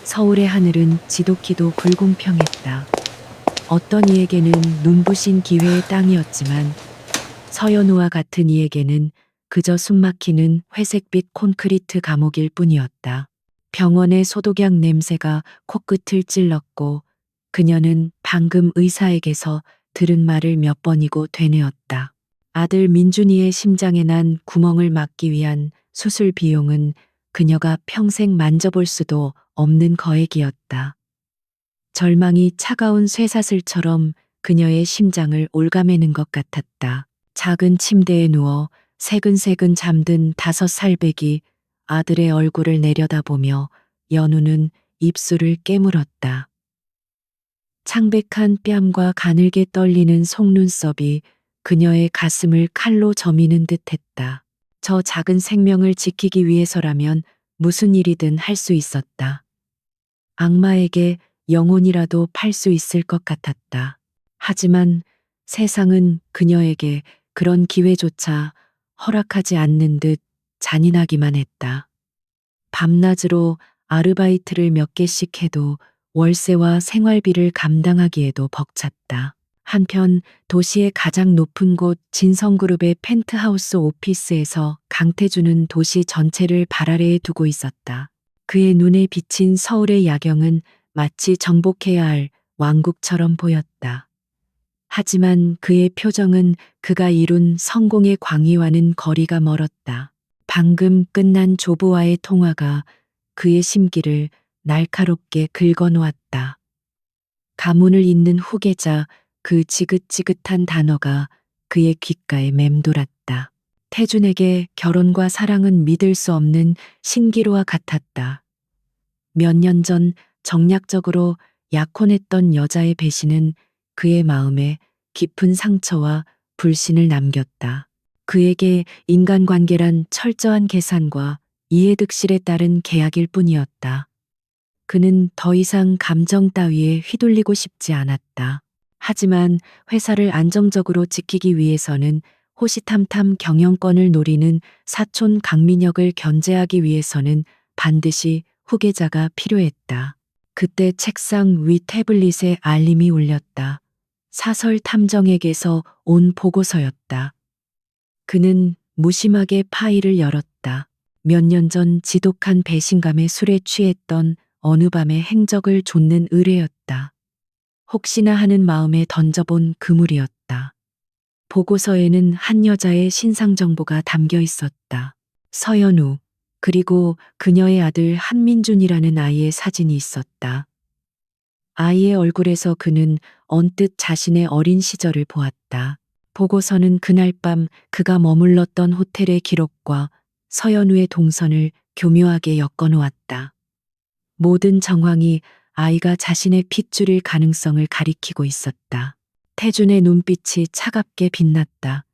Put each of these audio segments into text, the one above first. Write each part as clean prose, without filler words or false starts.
서울의 하늘은 지독히도 불공평했다. 어떤 이에게는 눈부신 기회의 땅이었지만 서연우와 같은 이에게는 그저 숨막히는 회색빛 콘크리트 감옥일 뿐이었다. 병원의 소독약 냄새가 코끝을 찔렀고 그녀는 방금 의사에게서 들은 말을 몇 번이고 되뇌었다. 아들 민준이의 심장에 난 구멍을 막기 위한 수술 비용은 그녀가 평생 만져볼 수도 없는 거액이었다. 절망이 차가운 쇠사슬처럼 그녀의 심장을 올가매는 것 같았다. 작은 침대에 누워 새근새근 잠든 5살배기 아들의 얼굴을 내려다보며 연우는 입술을 깨물었다. 창백한 뺨과 가늘게 떨리는 속눈썹이 그녀의 가슴을 칼로 저미는 듯했다. 저 작은 생명을 지키기 위해서라면 무슨 일이든 할 수 있었다. 악마에게 영혼이라도 팔 수 있을 것 같았다. 하지만 세상은 그녀에게 그런 기회조차 허락하지 않는 듯 잔인하기만 했다. 밤낮으로 아르바이트를 몇 개씩 해도 월세와 생활비를 감당하기에도 벅찼다. 한편 도시의 가장 높은 곳 진성그룹의 펜트하우스 오피스에서 강태준은 도시 전체를 발 아래에 두고 있었다. 그의 눈에 비친 서울의 야경은 마치 정복해야 할 왕국처럼 보였다. 하지만 그의 표정은 그가 이룬 성공의 광희와는 거리가 멀었다. 방금 끝난 조부와의 통화가 그의 심기를 날카롭게 긁어놓았다. 가문을 잇는 후계자 그 지긋지긋한 단어가 그의 귓가에 맴돌았다. 태준에게 결혼과 사랑은 믿을 수 없는 신기루와 같았다. 몇 년 전 정략적으로 약혼했던 여자의 배신은 그의 마음에 깊은 상처와 불신을 남겼다. 그에게 인간관계란 철저한 계산과 이해득실에 따른 계약일 뿐이었다. 그는 더 이상 감정 따위에 휘둘리고 싶지 않았다. 하지만 회사를 안정적으로 지키기 위해서는 호시탐탐 경영권을 노리는 사촌 강민혁을 견제하기 위해서는 반드시 후계자가 필요했다. 그때 책상 위 태블릿에 알림이 울렸다. 사설 탐정에게서 온 보고서였다. 그는 무심하게 파일을 열었다. 몇 년 전 지독한 배신감에 술에 취했던 어느 밤의 행적을 좇는 의뢰였다. 혹시나 하는 마음에 던져본 그물이었다. 보고서에는 한 여자의 신상 정보가 담겨 있었다. 서연우, 그리고 그녀의 아들 한민준이라는 아이의 사진이 있었다. 아이의 얼굴에서 그는 언뜻 자신의 어린 시절을 보았다. 보고서는 그날 밤 그가 머물렀던 호텔의 기록과 서연우의 동선을 교묘하게 엮어 놓았다. 모든 정황이 아이가 자신의 핏줄일 가능성을 가리키고 있었다. 태준의 눈빛이 차갑게 빛났다.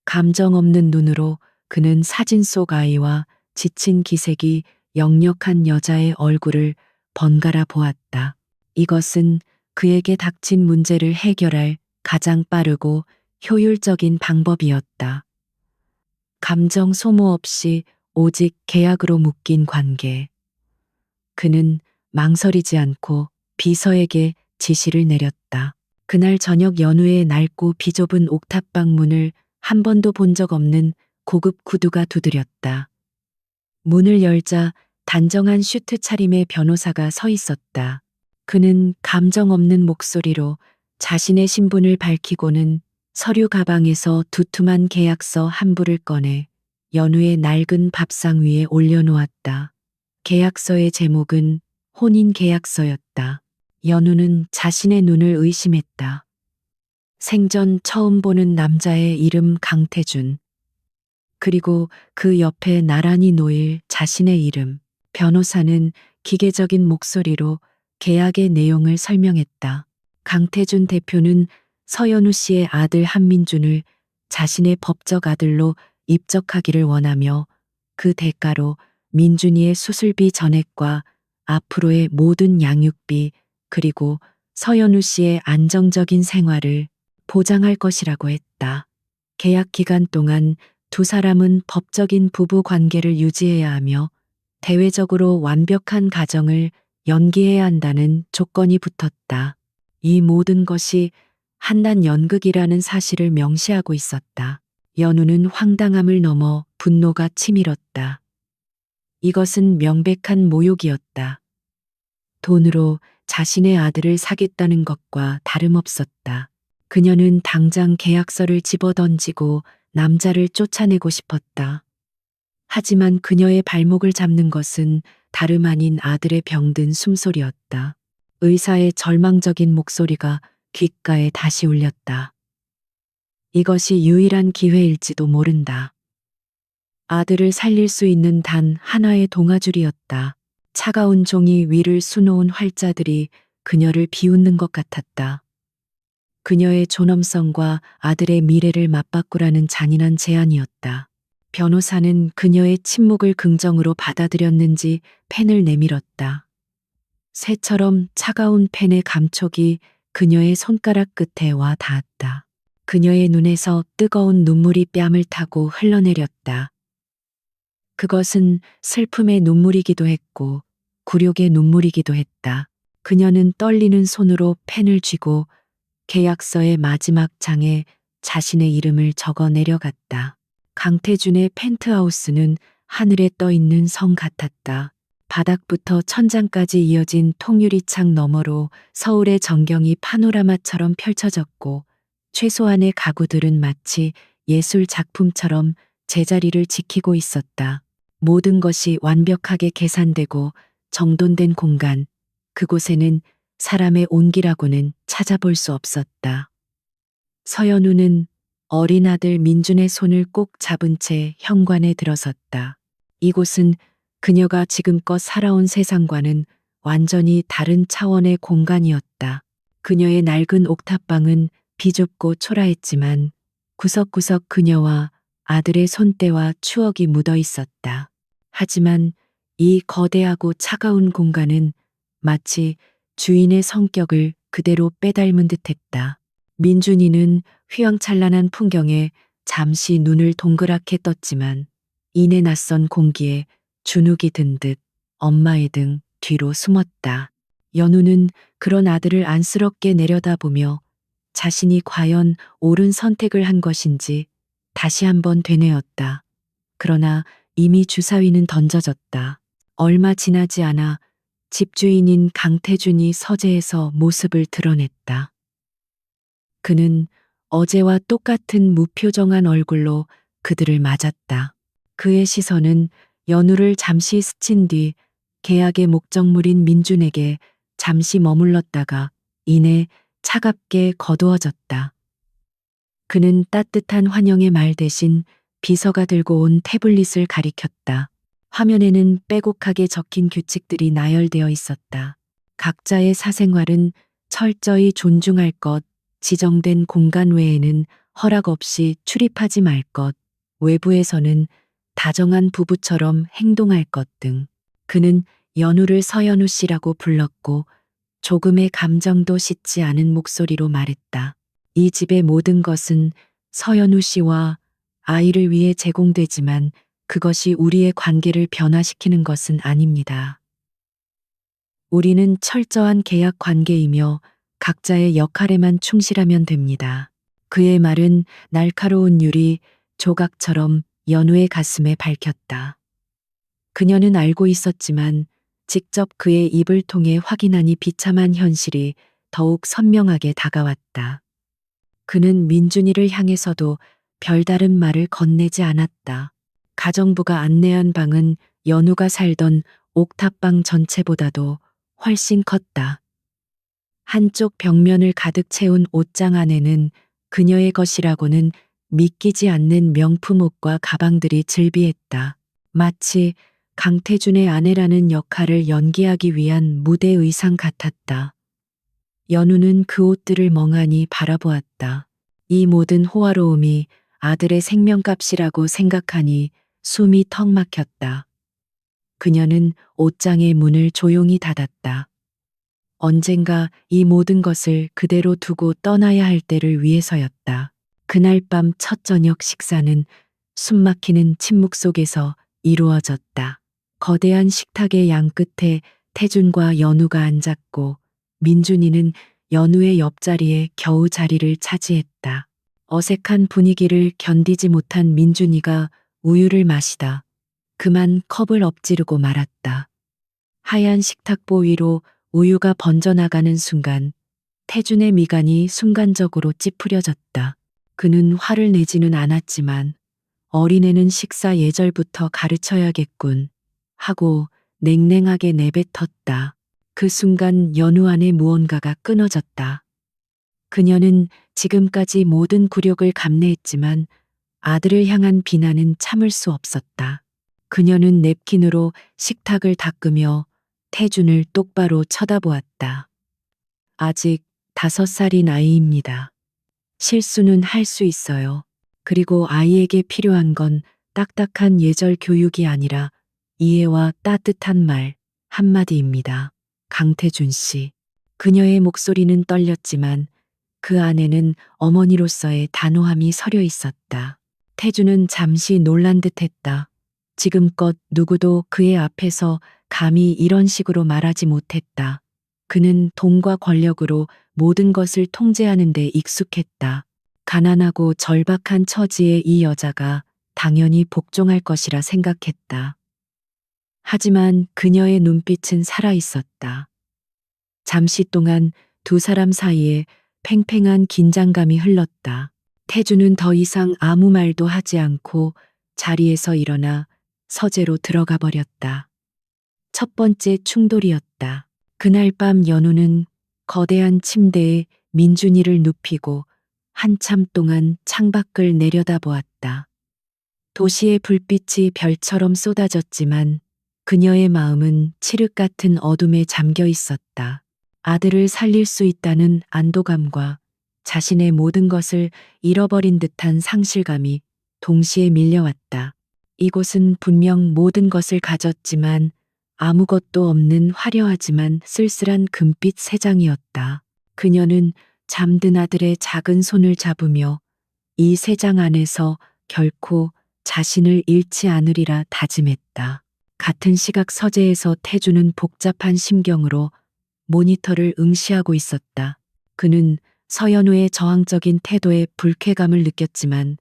감정 없는 눈으로 그는 사진 속 아이와 지친 기색이 역력한 여자의 얼굴을 번갈아 보았다. 이것은 그에게 닥친 문제를 해결할 가장 빠르고 효율적인 방법이었다. 감정 소모 없이 오직 계약으로 묶인 관계. 그는 망설이지 않고 비서에게 지시를 내렸다. 그날 저녁 연우의 낡고 비좁은 옥탑방 문을 한 번도 본 적 없는 고급 구두가 두드렸다. 문을 열자 단정한 슈트 차림의 변호사가 서 있었다. 그는 감정 없는 목소리로 자신의 신분을 밝히고는 서류 가방에서 두툼한 계약서 한 부를 꺼내 연우의 낡은 밥상 위에 올려놓았다. 계약서의 제목은 혼인 계약서였다. 연우는 자신의 눈을 의심했다. 생전 처음 보는 남자의 이름 강태준. 그리고 그 옆에 나란히 놓일 자신의 이름. 변호사는 기계적인 목소리로 계약의 내용을 설명했다. 강태준 대표는 서연우 씨의 아들 한민준을 자신의 법적 아들로 입적하기를 원하며 그 대가로 민준이의 수술비 전액과 앞으로의 모든 양육비 그리고 서연우 씨의 안정적인 생활을 보장할 것이라고 했다. 계약 기간 동안 두 사람은 법적인 부부 관계를 유지해야 하며 대외적으로 완벽한 가정을 연기해야 한다는 조건이 붙었다. 이 모든 것이 한낱 연극이라는 사실을 명시하고 있었다. 연우는 황당함을 넘어 분노가 치밀었다. 이것은 명백한 모욕이었다. 돈으로 자신의 아들을 사겠다는 것과 다름없었다. 그녀는 당장 계약서를 집어던지고 남자를 쫓아내고 싶었다. 하지만 그녀의 발목을 잡는 것은 다름 아닌 아들의 병든 숨소리였다. 의사의 절망적인 목소리가 귓가에 다시 울렸다. 이것이 유일한 기회일지도 모른다. 아들을 살릴 수 있는 단 하나의 동아줄이었다. 차가운 종이 위를 수놓은 활자들이 그녀를 비웃는 것 같았다. 그녀의 존엄성과 아들의 미래를 맞바꾸라는 잔인한 제안이었다. 변호사는 그녀의 침묵을 긍정으로 받아들였는지 펜을 내밀었다. 새처럼 차가운 펜의 감촉이 그녀의 손가락 끝에 와 닿았다. 그녀의 눈에서 뜨거운 눈물이 뺨을 타고 흘러내렸다. 그것은 슬픔의 눈물이기도 했고 굴욕의 눈물이기도 했다. 그녀는 떨리는 손으로 펜을 쥐고 계약서의 마지막 장에 자신의 이름을 적어 내려갔다. 강태준의 펜트하우스는 하늘에 떠 있는 성 같았다. 바닥부터 천장까지 이어진 통유리창 너머로 서울의 전경이 파노라마처럼 펼쳐졌고 최소한의 가구들은 마치 예술 작품처럼 제자리를 지키고 있었다. 모든 것이 완벽하게 계산되고 정돈된 공간, 그곳에는 사람의 온기라고는 찾아볼 수 없었다. 서연우는 어린 아들 민준의 손을 꼭 잡은 채 현관에 들어섰다. 이곳은 그녀가 지금껏 살아온 세상과는 완전히 다른 차원의 공간이었다. 그녀의 낡은 옥탑방은 비좁고 초라했지만 구석구석 그녀와 아들의 손때와 추억이 묻어 있었다. 하지만 이 거대하고 차가운 공간은 마치 주인의 성격을 그대로 빼닮은 듯했다. 민준이는 휘황찬란한 풍경에 잠시 눈을 동그랗게 떴지만 이내 낯선 공기에 주눅이 든 듯 엄마의 등 뒤로 숨었다. 연우는 그런 아들을 안쓰럽게 내려다보며 자신이 과연 옳은 선택을 한 것인지 다시 한번 되뇌었다. 그러나 이미 주사위는 던져졌다. 얼마 지나지 않아 집주인인 강태준이 서재에서 모습을 드러냈다. 그는 어제와 똑같은 무표정한 얼굴로 그들을 맞았다. 그의 시선은 연우를 잠시 스친 뒤 계약의 목적물인 민준에게 잠시 머물렀다가 이내 차갑게 거두어졌다. 그는 따뜻한 환영의 말 대신 비서가 들고 온 태블릿을 가리켰다. 화면에는 빼곡하게 적힌 규칙들이 나열되어 있었다. 각자의 사생활은 철저히 존중할 것, 지정된 공간 외에는 허락 없이 출입하지 말 것, 외부에서는 다정한 부부처럼 행동할 것 등. 그는 연우를 서연우 씨라고 불렀고 조금의 감정도 싣지 않은 목소리로 말했다. 이 집의 모든 것은 서연우 씨와 아이를 위해 제공되지만 그것이 우리의 관계를 변화시키는 것은 아닙니다. 우리는 철저한 계약 관계이며 각자의 역할에만 충실하면 됩니다. 그의 말은 날카로운 유리 조각처럼 연우의 가슴에 밝혔다. 그녀는 알고 있었지만 직접 그의 입을 통해 확인하니 비참한 현실이 더욱 선명하게 다가왔다. 그는 민준이를 향해서도 별다른 말을 건네지 않았다. 가정부가 안내한 방은 연우가 살던 옥탑방 전체보다도 훨씬 컸다. 한쪽 벽면을 가득 채운 옷장 안에는 그녀의 것이라고는 믿기지 않는 명품 옷과 가방들이 즐비했다. 마치 강태준의 아내라는 역할을 연기하기 위한 무대 의상 같았다. 연우는 그 옷들을 멍하니 바라보았다. 이 모든 호화로움이 아들의 생명값이라고 생각하니 숨이 턱 막혔다. 그녀는 옷장의 문을 조용히 닫았다. 언젠가 이 모든 것을 그대로 두고 떠나야 할 때를 위해서였다. 그날 밤 첫 저녁 식사는 숨막히는 침묵 속에서 이루어졌다. 거대한 식탁의 양끝에 태준과 연우가 앉았고 민준이는 연우의 옆자리에 겨우 자리를 차지했다. 어색한 분위기를 견디지 못한 민준이가 우유를 마시다 그만 컵을 엎지르고 말았다. 하얀 식탁보 위로 우유가 번져나가는 순간 태준의 미간이 순간적으로 찌푸려졌다. 그는 화를 내지는 않았지만 어린애는 식사 예절부터 가르쳐야겠군 하고 냉랭하게 내뱉었다. 그 순간 연우 안에 무언가가 끊어졌다. 그녀는 지금까지 모든 굴욕을 감내했지만 아들을 향한 비난은 참을 수 없었다. 그녀는 냅킨으로 식탁을 닦으며 태준을 똑바로 쳐다보았다. 아직 5살인 아이입니다. 실수는 할 수 있어요. 그리고 아이에게 필요한 건 딱딱한 예절 교육이 아니라 이해와 따뜻한 말 한마디입니다. 강태준 씨. 그녀의 목소리는 떨렸지만 그 안에는 어머니로서의 단호함이 서려 있었다. 태준은 잠시 놀란 듯 했다. 지금껏 누구도 그의 앞에서 감히 이런 식으로 말하지 못했다. 그는 돈과 권력으로 모든 것을 통제하는 데 익숙했다. 가난하고 절박한 처지의 이 여자가 당연히 복종할 것이라 생각했다. 하지만 그녀의 눈빛은 살아 있었다. 잠시 동안 두 사람 사이에 팽팽한 긴장감이 흘렀다. 태주는 더 이상 아무 말도 하지 않고 자리에서 일어나 서재로 들어가 버렸다. 첫 번째 충돌이었다. 그날 밤 연우는 거대한 침대에 민준이를 눕히고 한참 동안 창밖을 내려다보았다. 도시의 불빛이 별처럼 쏟아졌지만 그녀의 마음은 칠흑 같은 어둠에 잠겨 있었다. 아들을 살릴 수 있다는 안도감과 자신의 모든 것을 잃어버린 듯한 상실감이 동시에 밀려왔다. 이곳은 분명 모든 것을 가졌지만 아무것도 없는 화려하지만 쓸쓸한 금빛 새장이었다. 그녀는 잠든 아들의 작은 손을 잡으며 이 새장 안에서 결코 자신을 잃지 않으리라 다짐했다. 같은 시각 서재에서 태주는 복잡한 심경으로 모니터를 응시하고 있었다. 그는 서연우의 저항적인 태도에 불쾌감을 느꼈지만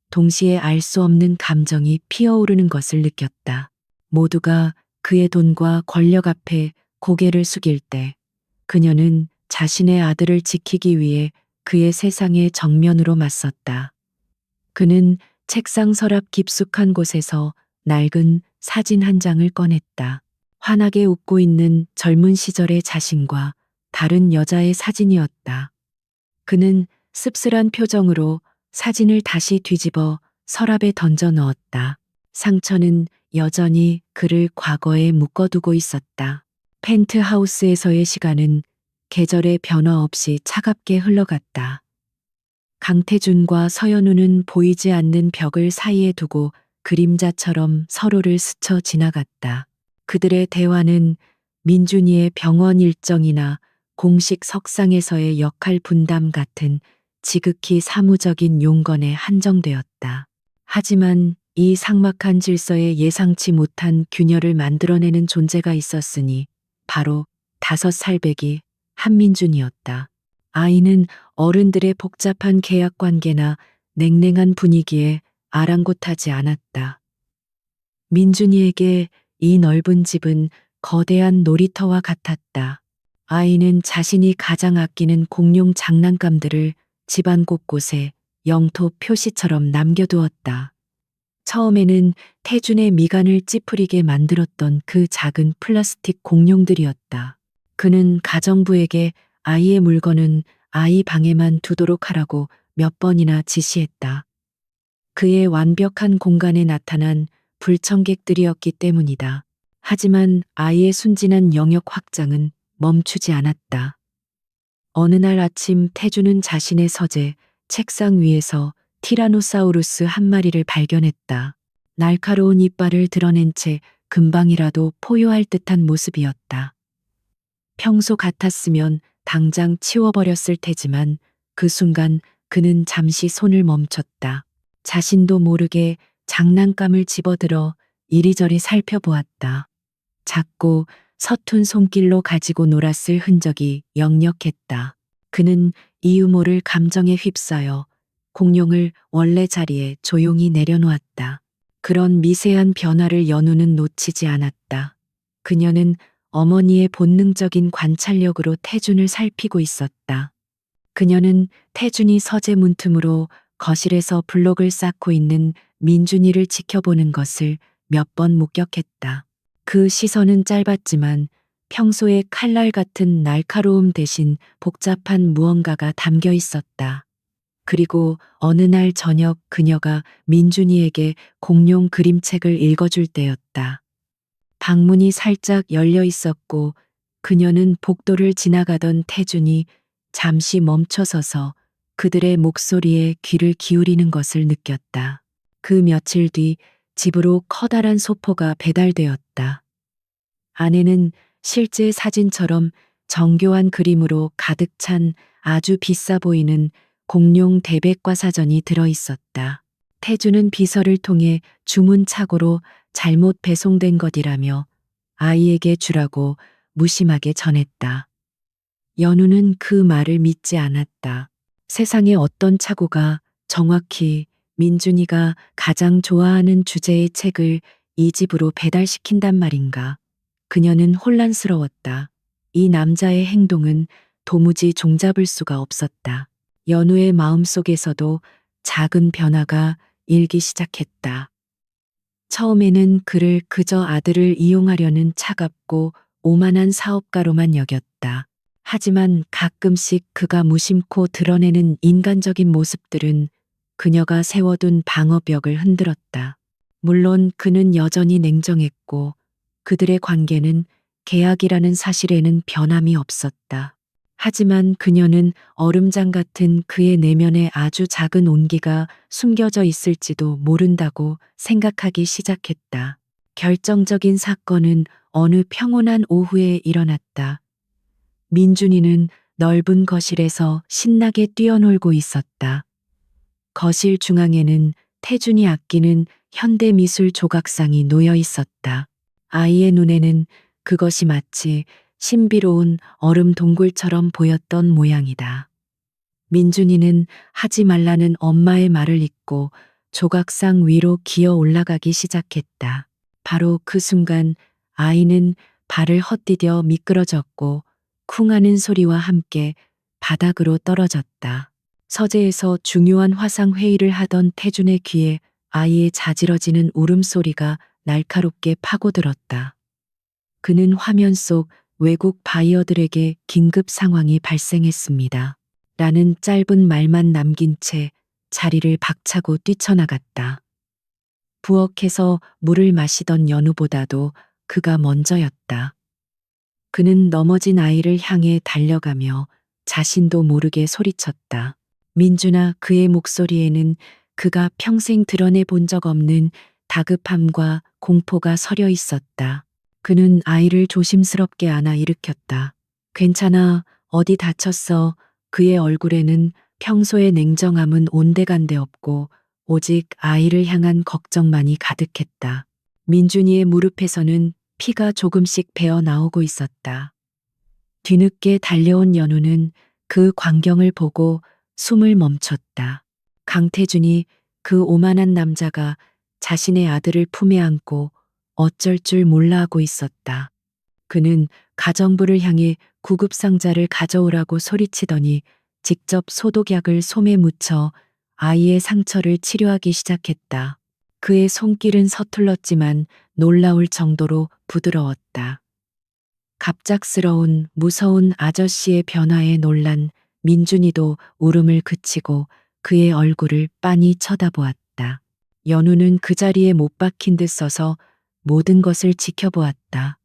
동시에 알 수 없는 감정이 피어오르는 것을 느꼈다. 모두가 그의 돈과 권력 앞에 고개를 숙일 때 그녀는 자신의 아들을 지키기 위해 그의 세상에 정면으로 맞섰다. 그는 책상 서랍 깊숙한 곳에서 낡은 사진 한 장을 꺼냈다. 환하게 웃고 있는 젊은 시절의 자신과 다른 여자의 사진이었다. 그는 씁쓸한 표정으로 사진을 다시 뒤집어 서랍에 던져 넣었다. 상처는 여전히 그를 과거에 묶어두고 있었다. 펜트하우스에서의 시간은 계절의 변화 없이 차갑게 흘러갔다. 강태준과 서연우는 보이지 않는 벽을 사이에 두고 그림자처럼 서로를 스쳐 지나갔다. 그들의 대화는 민준이의 병원 일정이나 공식 석상에서의 역할 분담 같은 지극히 사무적인 용건에 한정되었다. 하지만 이 삭막한 질서에 예상치 못한 균열을 만들어내는 존재가 있었으니 바로 5살배기 한민준이었다. 아이는 어른들의 복잡한 계약 관계나 냉랭한 분위기에 아랑곳하지 않았다. 민준이에게 이 넓은 집은 거대한 놀이터와 같았다. 아이는 자신이 가장 아끼는 공룡 장난감들을 집안 곳곳에 영토 표시처럼 남겨두었다. 처음에는 태준의 미간을 찌푸리게 만들었던 그 작은 플라스틱 공룡들이었다. 그는 가정부에게 아이의 물건은 아이 방에만 두도록 하라고 몇 번이나 지시했다. 그의 완벽한 공간에 나타난 불청객들이었기 때문이다. 하지만 아이의 순진한 영역 확장은 멈추지 않았다. 어느 날 아침 태주는 자신의 서재, 책상 위에서 티라노사우루스 한 마리를 발견했다. 날카로운 이빨을 드러낸 채 금방이라도 포효할 듯한 모습이었다. 평소 같았으면 당장 치워버렸을 테지만 그 순간 그는 잠시 손을 멈췄다. 자신도 모르게 장난감을 집어들어 이리저리 살펴보았다. 작고 서툰 손길로 가지고 놀았을 흔적이 역력했다. 그는 이유 모를 감정에 휩싸여 공룡을 원래 자리에 조용히 내려놓았다. 그런 미세한 변화를 연우는 놓치지 않았다. 그녀는 어머니의 본능적인 관찰력으로 태준을 살피고 있었다. 그녀는 태준이 서재 문틈으로 거실에서 블록을 쌓고 있는 민준이를 지켜보는 것을 몇 번 목격했다. 그 시선은 짧았지만 평소의 칼날 같은 날카로움 대신 복잡한 무언가가 담겨 있었다. 그리고 어느 날 저녁 그녀가 민준이에게 공룡 그림책을 읽어줄 때였다. 방문이 살짝 열려 있었고 그녀는 복도를 지나가던 태준이 잠시 멈춰서서 그들의 목소리에 귀를 기울이는 것을 느꼈다. 그 며칠 뒤 집으로 커다란 소포가 배달되었다. 안에는 실제 사진처럼 정교한 그림으로 가득 찬 아주 비싸 보이는 공룡 대백과사전이 들어 있었다. 태주는 비서를 통해 주문착오로 잘못 배송된 것이라며 아이에게 주라고 무심하게 전했다. 연우는 그 말을 믿지 않았다. 세상에 어떤 착오가 정확히 민준이가 가장 좋아하는 주제의 책을 이 집으로 배달시킨단 말인가. 그녀는 혼란스러웠다. 이 남자의 행동은 도무지 종잡을 수가 없었다. 연우의 마음속에서도 작은 변화가 일기 시작했다. 처음에는 그를 그저 아들을 이용하려는 차갑고 오만한 사업가로만 여겼다. 하지만 가끔씩 그가 무심코 드러내는 인간적인 모습들은 그녀가 세워둔 방어벽을 흔들었다. 물론 그는 여전히 냉정했고 그들의 관계는 계약이라는 사실에는 변함이 없었다. 하지만 그녀는 얼음장 같은 그의 내면에 아주 작은 온기가 숨겨져 있을지도 모른다고 생각하기 시작했다. 결정적인 사건은 어느 평온한 오후에 일어났다. 민준이는 넓은 거실에서 신나게 뛰어놀고 있었다. 거실 중앙에는 태준이 아끼는 현대미술 조각상이 놓여 있었다. 아이의 눈에는 그것이 마치 신비로운 얼음 동굴처럼 보였던 모양이다. 민준이는 하지 말라는 엄마의 말을 잊고 조각상 위로 기어 올라가기 시작했다. 바로 그 순간 아이는 발을 헛디뎌 미끄러졌고 쿵 하는 소리와 함께 바닥으로 떨어졌다. 서재에서 중요한 화상 회의를 하던 태준의 귀에 아이의 자지러지는 울음소리가 날카롭게 파고들었다. 그는 화면 속 외국 바이어들에게 긴급 상황이 발생했습니다. 라는 짧은 말만 남긴 채 자리를 박차고 뛰쳐나갔다. 부엌에서 물을 마시던 연우보다도 그가 먼저였다. 그는 넘어진 아이를 향해 달려가며 자신도 모르게 소리쳤다. 민준아, 그의 목소리에는 그가 평생 드러내 본 적 없는 다급함과 공포가 서려 있었다. 그는 아이를 조심스럽게 안아 일으켰다. 괜찮아, 어디 다쳤어? 그의 얼굴에는 평소의 냉정함은 온데간데 없고 오직 아이를 향한 걱정만이 가득했다. 민준이의 무릎에서는 피가 조금씩 배어 나오고 있었다. 뒤늦게 달려온 연우는 그 광경을 보고 숨을 멈췄다. 강태준이 그 오만한 남자가 자신의 아들을 품에 안고 어쩔 줄 몰라 하고 있었다. 그는 가정부를 향해 구급상자를 가져오라고 소리치더니 직접 소독약을 솜에 묻혀 아이의 상처를 치료하기 시작했다. 그의 손길은 서툴렀지만 놀라울 정도로 부드러웠다. 갑작스러운 무서운 아저씨의 변화에 놀란 민준이도 울음을 그치고 그의 얼굴을 빤히 쳐다보았다. 연우는 그 자리에 못 박힌 듯 서서 모든 것을 지켜보았다.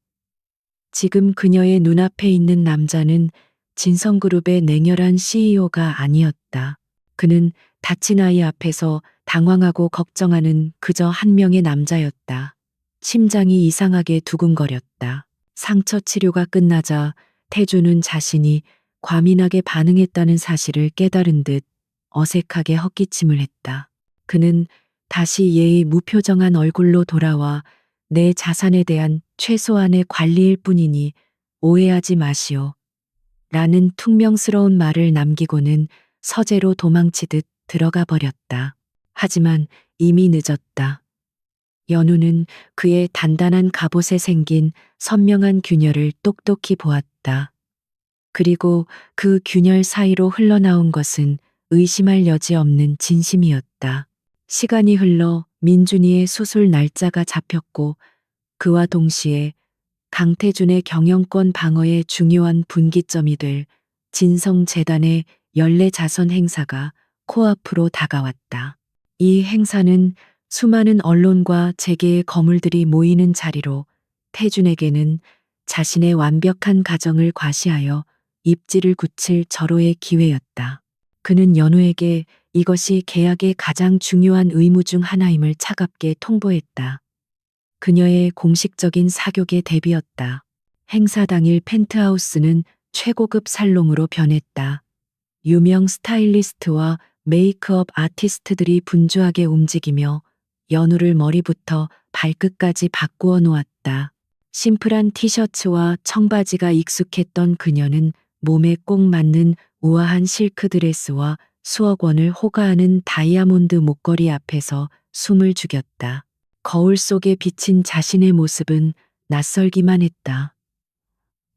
지금 그녀의 눈앞에 있는 남자는 진성그룹의 냉혈한 CEO가 아니었다. 그는 다친 아이 앞에서 당황하고 걱정하는 그저 한 명의 남자였다. 심장이 이상하게 두근거렸다. 상처 치료가 끝나자 태주는 자신이 과민하게 반응했다는 사실을 깨달은 듯 어색하게 헛기침을 했다. 그는 다시 예의 무표정한 얼굴로 돌아와 내 자산에 대한 최소한의 관리일 뿐이니 오해하지 마시오. 라는 퉁명스러운 말을 남기고는 서재로 도망치듯 들어가 버렸다. 하지만 이미 늦었다. 연우는 그의 단단한 갑옷에 생긴 선명한 균열을 똑똑히 보았다. 그리고 그 균열 사이로 흘러나온 것은 의심할 여지 없는 진심이었다. 시간이 흘러 민준이의 수술 날짜가 잡혔고 그와 동시에 강태준의 경영권 방어에 중요한 분기점이 될 진성재단의 연례자선 행사가 코앞으로 다가왔다. 이 행사는 수많은 언론과 재계의 거물들이 모이는 자리로 태준에게는 자신의 완벽한 가정을 과시하여 입지를 굳힐 절호의 기회였다. 그는 연우에게 이것이 계약의 가장 중요한 의무 중 하나임을 차갑게 통보했다. 그녀의 공식적인 사교계 데뷔였다. 행사 당일 펜트하우스는 최고급 살롱으로 변했다. 유명 스타일리스트와 메이크업 아티스트들이 분주하게 움직이며 연우를 머리부터 발끝까지 바꾸어 놓았다. 심플한 티셔츠와 청바지가 익숙했던 그녀는 몸에 꼭 맞는 우아한 실크 드레스와 수억 원을 호가하는 다이아몬드 목걸이 앞에서 숨을 죽였다. 거울 속에 비친 자신의 모습은 낯설기만 했다.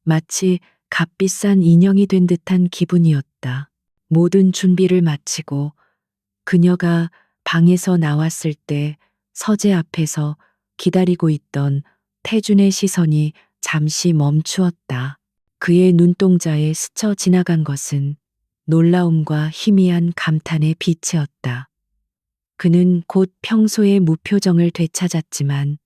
마치 값비싼 인형이 된 듯한 기분이었다. 모든 준비를 마치고 그녀가 방에서 나왔을 때 서재 앞에서 기다리고 있던 태준의 시선이 잠시 멈추었다. 그의 눈동자에 스쳐 지나간 것은 놀라움과 희미한 감탄의 빛이었다. 그는 곧 평소의 무표정을 되찾았지만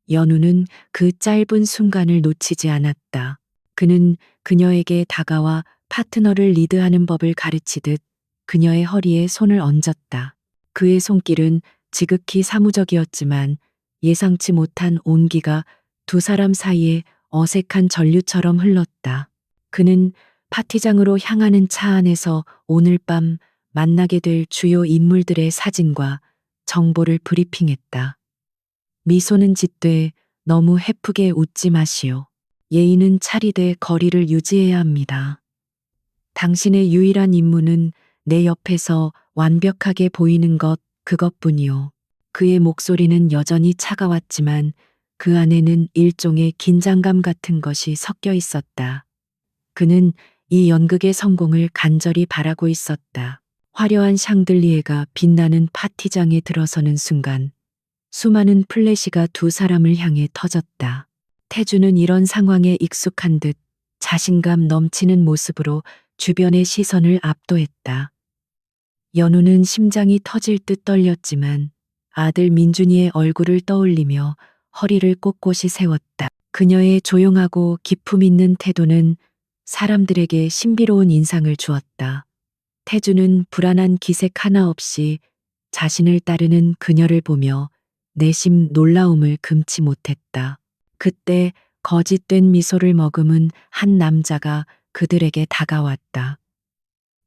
연우는 그 짧은 순간을 놓치지 않았다. 그는 그녀에게 다가와 파트너를 리드하는 법을 가르치듯 그녀의 허리에 손을 얹었다. 그의 손길은 지극히 사무적이었지만 예상치 못한 온기가 두 사람 사이에 어색한 전류처럼 흘렀다. 그는 파티장으로 향하는 차 안에서 오늘 밤 만나게 될 주요 인물들의 사진과 정보를 브리핑했다. 미소는 짓되 너무 해프게 웃지 마시오. 예의는 차리되 거리를 유지해야 합니다. 당신의 유일한 임무는 내 옆에서 완벽하게 보이는 것 그것뿐이오. 그의 목소리는 여전히 차가웠지만 그 안에는 일종의 긴장감 같은 것이 섞여 있었다. 그는 이 연극의 성공을 간절히 바라고 있었다. 화려한 샹들리에가 빛나는 파티장에 들어서는 순간 수많은 플래시가 두 사람을 향해 터졌다. 태주는 이런 상황에 익숙한 듯 자신감 넘치는 모습으로 주변의 시선을 압도했다. 연우는 심장이 터질 듯 떨렸지만 아들 민준이의 얼굴을 떠올리며 허리를 꼿꼿이 세웠다. 그녀의 조용하고 기품 있는 태도는 사람들에게 신비로운 인상을 주었다. 태주는 불안한 기색 하나 없이 자신을 따르는 그녀를 보며 내심 놀라움을 금치 못했다. 그때 거짓된 미소를 머금은 한 남자가 그들에게 다가왔다.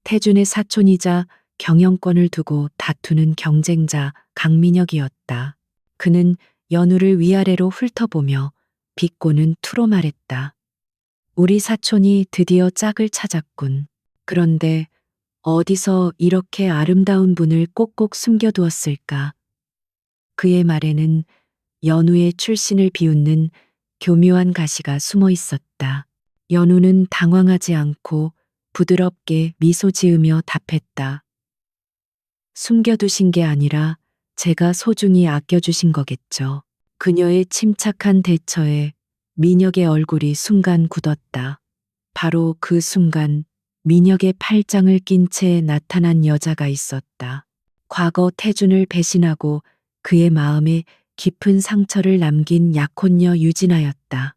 태준의 사촌이자 경영권을 두고 다투는 경쟁자 강민혁이었다. 그는 연우를 위아래로 훑어보며 비꼬는 투로 말했다. 우리 사촌이 드디어 짝을 찾았군. 그런데 어디서 이렇게 아름다운 분을 꼭꼭 숨겨두었을까? 그의 말에는 연우의 출신을 비웃는 교묘한 가시가 숨어 있었다. 연우는 당황하지 않고 부드럽게 미소 지으며 답했다. 숨겨두신 게 아니라 제가 소중히 아껴주신 거겠죠. 그녀의 침착한 대처에 민혁의 얼굴이 순간 굳었다. 바로 그 순간 민혁의 팔짱을 낀 채 나타난 여자가 있었다. 과거 태준을 배신하고 그의 마음에 깊은 상처를 남긴 약혼녀 유진아였다.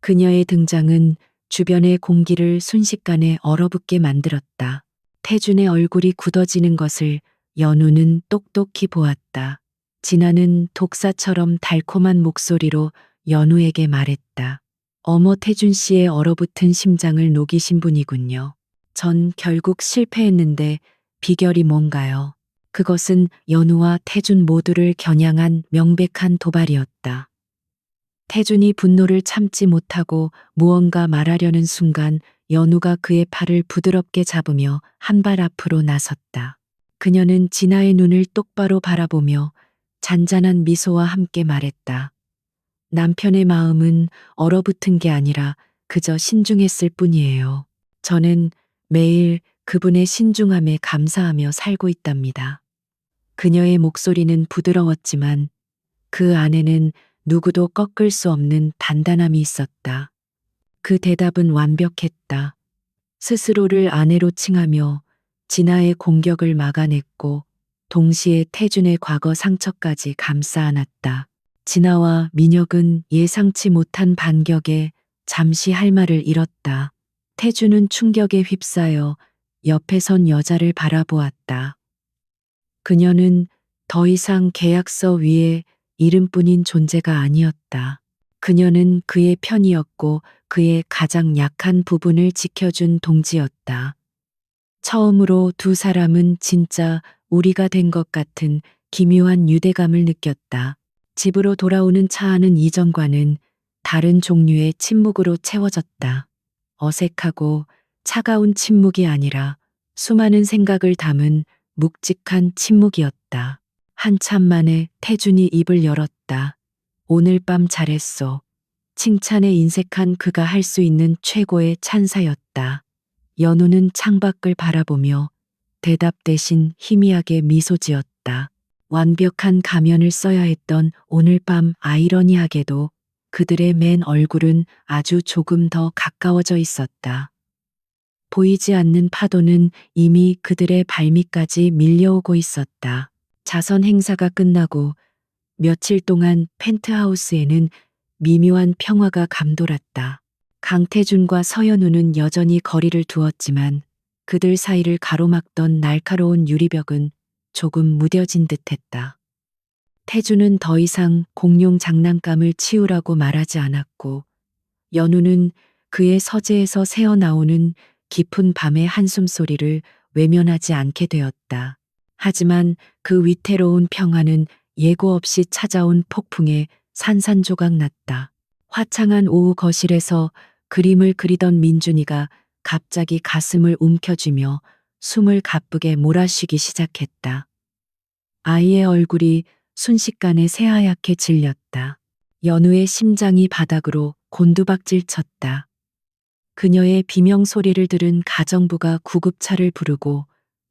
그녀의 등장은 주변의 공기를 순식간에 얼어붙게 만들었다. 태준의 얼굴이 굳어지는 것을 연우는 똑똑히 보았다. 진아는 독사처럼 달콤한 목소리로 연우에게 말했다. 어머 태준 씨의 얼어붙은 심장을 녹이신 분이군요. 전 결국 실패했는데 비결이 뭔가요? 그것은 연우와 태준 모두를 겨냥한 명백한 도발이었다. 태준이 분노를 참지 못하고 무언가 말하려는 순간 연우가 그의 팔을 부드럽게 잡으며 한 발 앞으로 나섰다. 그녀는 진아의 눈을 똑바로 바라보며 잔잔한 미소와 함께 말했다. 남편의 마음은 얼어붙은 게 아니라 그저 신중했을 뿐이에요. 저는 매일 그분의 신중함에 감사하며 살고 있답니다. 그녀의 목소리는 부드러웠지만 그 안에는 누구도 꺾을 수 없는 단단함이 있었다. 그 대답은 완벽했다. 스스로를 아내로 칭하며 진아의 공격을 막아냈고 동시에 태준의 과거 상처까지 감싸 안았다. 진아와 민혁은 예상치 못한 반격에 잠시 할 말을 잃었다. 태준은 충격에 휩싸여 옆에 선 여자를 바라보았다. 그녀는 더 이상 계약서 위에 이름뿐인 존재가 아니었다. 그녀는 그의 편이었고 그의 가장 약한 부분을 지켜준 동지였다. 처음으로 두 사람은 진짜 우리가 된 것 같은 기묘한 유대감을 느꼈다. 집으로 돌아오는 차 안은 이전과는 다른 종류의 침묵으로 채워졌다. 어색하고 차가운 침묵이 아니라 수많은 생각을 담은 묵직한 침묵이었다. 한참 만에 태준이 입을 열었다. 오늘 밤 잘했어. 칭찬에 인색한 그가 할 수 있는 최고의 찬사였다. 연우는 창밖을 바라보며 대답 대신 희미하게 미소 지었다. 완벽한 가면을 써야 했던 오늘 밤 아이러니하게도 그들의 맨 얼굴은 아주 조금 더 가까워져 있었다. 보이지 않는 파도는 이미 그들의 발밑까지 밀려오고 있었다. 자선 행사가 끝나고 며칠 동안 펜트하우스에는 미묘한 평화가 감돌았다. 강태준과 서연우는 여전히 거리를 두었지만 그들 사이를 가로막던 날카로운 유리벽은 조금 무뎌진 듯했다. 태준은 더 이상 공룡 장난감을 치우라고 말하지 않았고 연우는 그의 서재에서 새어나오는 깊은 밤의 한숨소리를 외면하지 않게 되었다. 하지만 그 위태로운 평화는 예고 없이 찾아온 폭풍에 산산조각 났다. 화창한 오후 거실에서 그림을 그리던 민준이가 갑자기 가슴을 움켜쥐며 숨을 가쁘게 몰아쉬기 시작했다. 아이의 얼굴이 순식간에 새하얗게 질렸다. 연우의 심장이 바닥으로 곤두박질 쳤다. 그녀의 비명 소리를 들은 가정부가 구급차를 부르고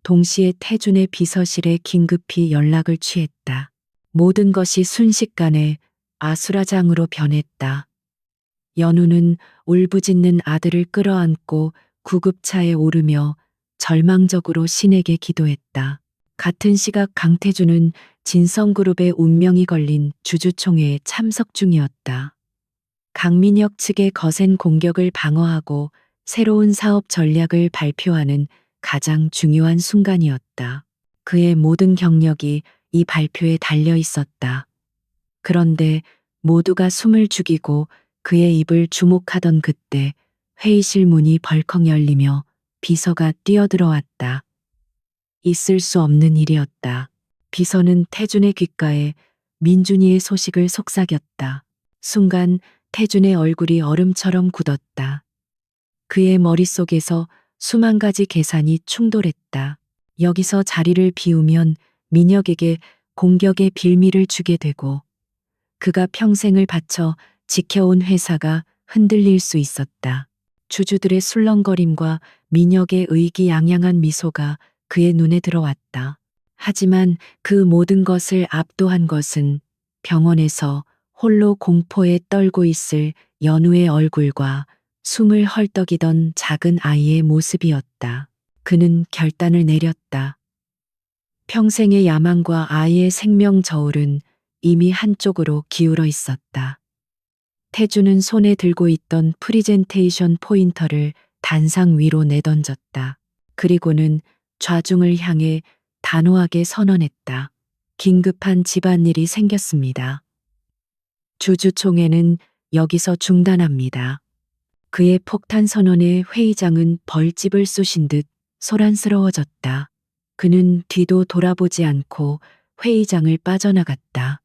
동시에 태준의 비서실에 긴급히 연락을 취했다. 모든 것이 순식간에 아수라장으로 변했다. 연우는 울부짖는 아들을 끌어안고 구급차에 오르며 절망적으로 신에게 기도했다. 같은 시각 강태준은 진성그룹의 운명이 걸린 주주총회에 참석 중이었다. 강민혁 측의 거센 공격을 방어하고 새로운 사업 전략을 발표하는 가장 중요한 순간이었다. 그의 모든 경력이 이 발표에 달려 있었다. 그런데 모두가 숨을 죽이고 그의 입을 주목하던 그때 회의실 문이 벌컥 열리며 비서가 뛰어들어왔다. 있을 수 없는 일이었다. 비서는 태준의 귓가에 민준이의 소식을 속삭였다. 순간 태준의 얼굴이 얼음처럼 굳었다. 그의 머릿속에서 수만 가지 계산이 충돌했다. 여기서 자리를 비우면 민혁에게 공격의 빌미를 주게 되고 그가 평생을 바쳐 지켜온 회사가 흔들릴 수 있었다. 주주들의 술렁거림과 민혁의 의기양양한 미소가 그의 눈에 들어왔다. 하지만 그 모든 것을 압도한 것은 병원에서 홀로 공포에 떨고 있을 연우의 얼굴과 숨을 헐떡이던 작은 아이의 모습이었다. 그는 결단을 내렸다. 평생의 야망과 아이의 생명 저울은 이미 한쪽으로 기울어 있었다. 태주는 손에 들고 있던 프리젠테이션 포인터를 단상 위로 내던졌다. 그리고는 좌중을 향해 단호하게 선언했다. 긴급한 집안일이 생겼습니다. 주주총회는 여기서 중단합니다. 그의 폭탄 선언에 회의장은 벌집을 쑤신 듯 소란스러워졌다. 그는 뒤도 돌아보지 않고 회의장을 빠져나갔다.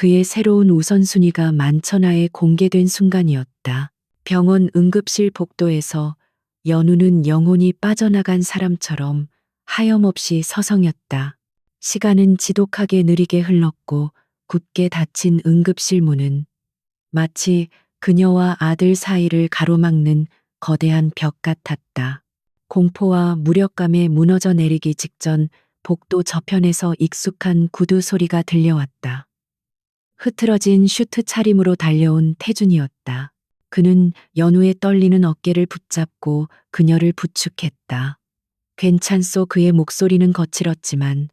그의 새로운 우선순위가 만천하에 공개된 순간이었다. 병원 응급실 복도에서 연우는 영혼이 빠져나간 사람처럼 하염없이 서성였다. 시간은 지독하게 느리게 흘렀고 굳게 닫힌 응급실 문은 마치 그녀와 아들 사이를 가로막는 거대한 벽 같았다. 공포와 무력감에 무너져 내리기 직전 복도 저편에서 익숙한 구두 소리가 들려왔다. 흐트러진 슈트 차림으로 달려온 태준이었다. 그는 연우의 떨리는 어깨를 붙잡고 그녀를 부축했다. 괜찮소. 그의 목소리는 거칠었지만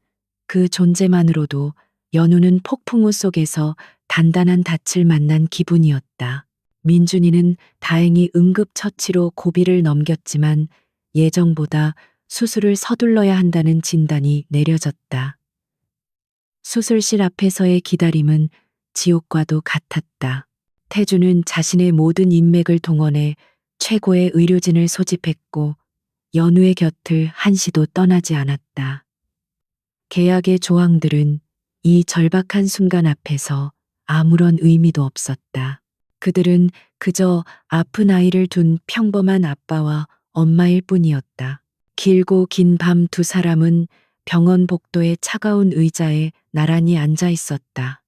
그 존재만으로도 연우는 폭풍우 속에서 단단한 닻을 만난 기분이었다. 민준이는 다행히 응급처치로 고비를 넘겼지만 예정보다 수술을 서둘러야 한다는 진단이 내려졌다. 수술실 앞에서의 기다림은 지옥과도 같았다. 태주는 자신의 모든 인맥을 동원해 최고의 의료진을 소집했고 연우의 곁을 한시도 떠나지 않았다. 계약의 조항들은 이 절박한 순간 앞에서 아무런 의미도 없었다. 그들은 그저 아픈 아이를 둔 평범한 아빠와 엄마일 뿐이었다. 길고 긴 밤 두 사람은 병원 복도의 차가운 의자에 나란히 앉아 있었다.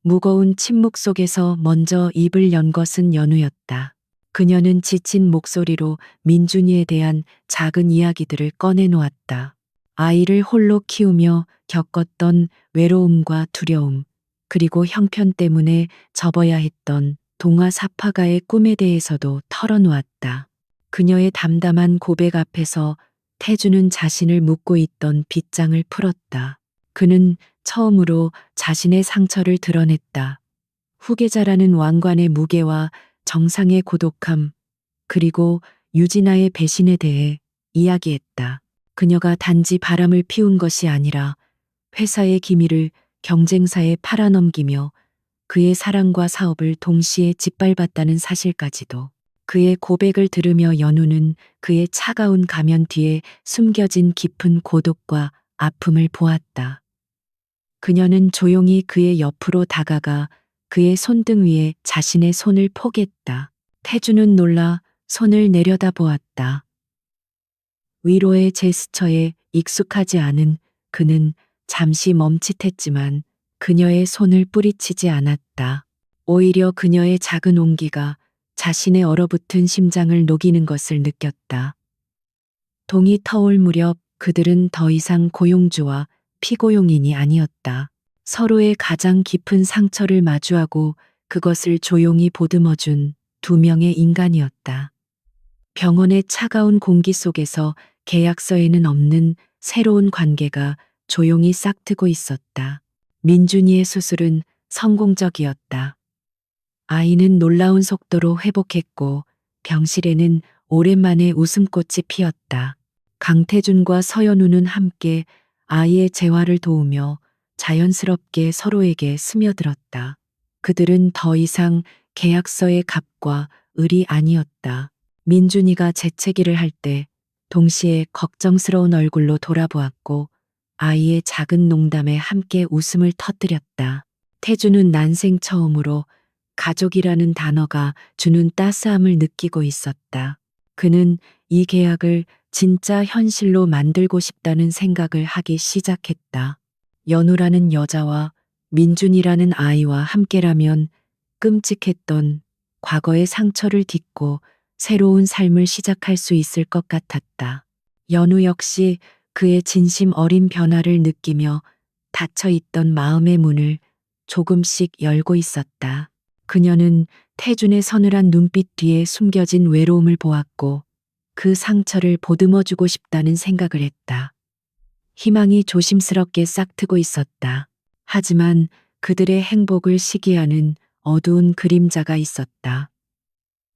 무거운 침묵 속에서 먼저 입을 연 것은 연우였다. 그녀는 지친 목소리로 민준이에 대한 작은 이야기들을 꺼내놓았다. 아이를 홀로 키우며 겪었던 외로움과 두려움, 그리고 형편 때문에 접어야 했던 동화 사파가의 꿈에 대해서도 털어놓았다. 그녀의 담담한 고백 앞에서 태주는 자신을 묻고 있던 빗장을 풀었다. 그는 처음으로 자신의 상처를 드러냈다. 후계자라는 왕관의 무게와 정상의 고독함, 그리고 유진아의 배신에 대해 이야기했다. 그녀가 단지 바람을 피운 것이 아니라 회사의 기밀을 경쟁사에 팔아넘기며 그의 사랑과 사업을 동시에 짓밟았다는 사실까지도. 그의 고백을 들으며 연우는 그의 차가운 가면 뒤에 숨겨진 깊은 고독과 아픔을 보았다. 그녀는 조용히 그의 옆으로 다가가 그의 손등 위에 자신의 손을 포겠다. 태주는 놀라 손을 내려다보았다. 위로의 제스처에 익숙하지 않은 그는 잠시 멈칫했지만 그녀의 손을 뿌리치지 않았다. 오히려 그녀의 작은 온기가 자신의 얼어붙은 심장을 녹이는 것을 느꼈다. 동이 터올 무렵 그들은 더 이상 고용주와 피고용인이 아니었다. 서로의 가장 깊은 상처를 마주하고 그것을 조용히 보듬어준 두 명의 인간이었다. 병원의 차가운 공기 속에서 계약서에는 없는 새로운 관계가 조용히 싹트고 있었다. 민준이의 수술은 성공적이었다. 아이는 놀라운 속도로 회복했고 병실에는 오랜만에 웃음꽃이 피었다. 강태준과 서연우는 함께 아이의 재활을 도우며 자연스럽게 서로에게 스며들었다. 그들은 더 이상 계약서의 갑과 을이 아니었다. 민준이가 재채기를 할 때 동시에 걱정스러운 얼굴로 돌아보았고 아이의 작은 농담에 함께 웃음을 터뜨렸다. 태주는 난생 처음으로 가족이라는 단어가 주는 따스함을 느끼고 있었다. 그는 이 계약을 진짜 현실로 만들고 싶다는 생각을 하기 시작했다. 연우라는 여자와 민준이라는 아이와 함께라면 끔찍했던 과거의 상처를 딛고 새로운 삶을 시작할 수 있을 것 같았다. 연우 역시 그의 진심 어린 변화를 느끼며 닫혀 있던 마음의 문을 조금씩 열고 있었다. 그녀는 태준의 서늘한 눈빛 뒤에 숨겨진 외로움을 보았고 그 상처를 보듬어주고 싶다는 생각을 했다. 희망이 조심스럽게 싹트고 있었다. 하지만 그들의 행복을 시기하는 어두운 그림자가 있었다.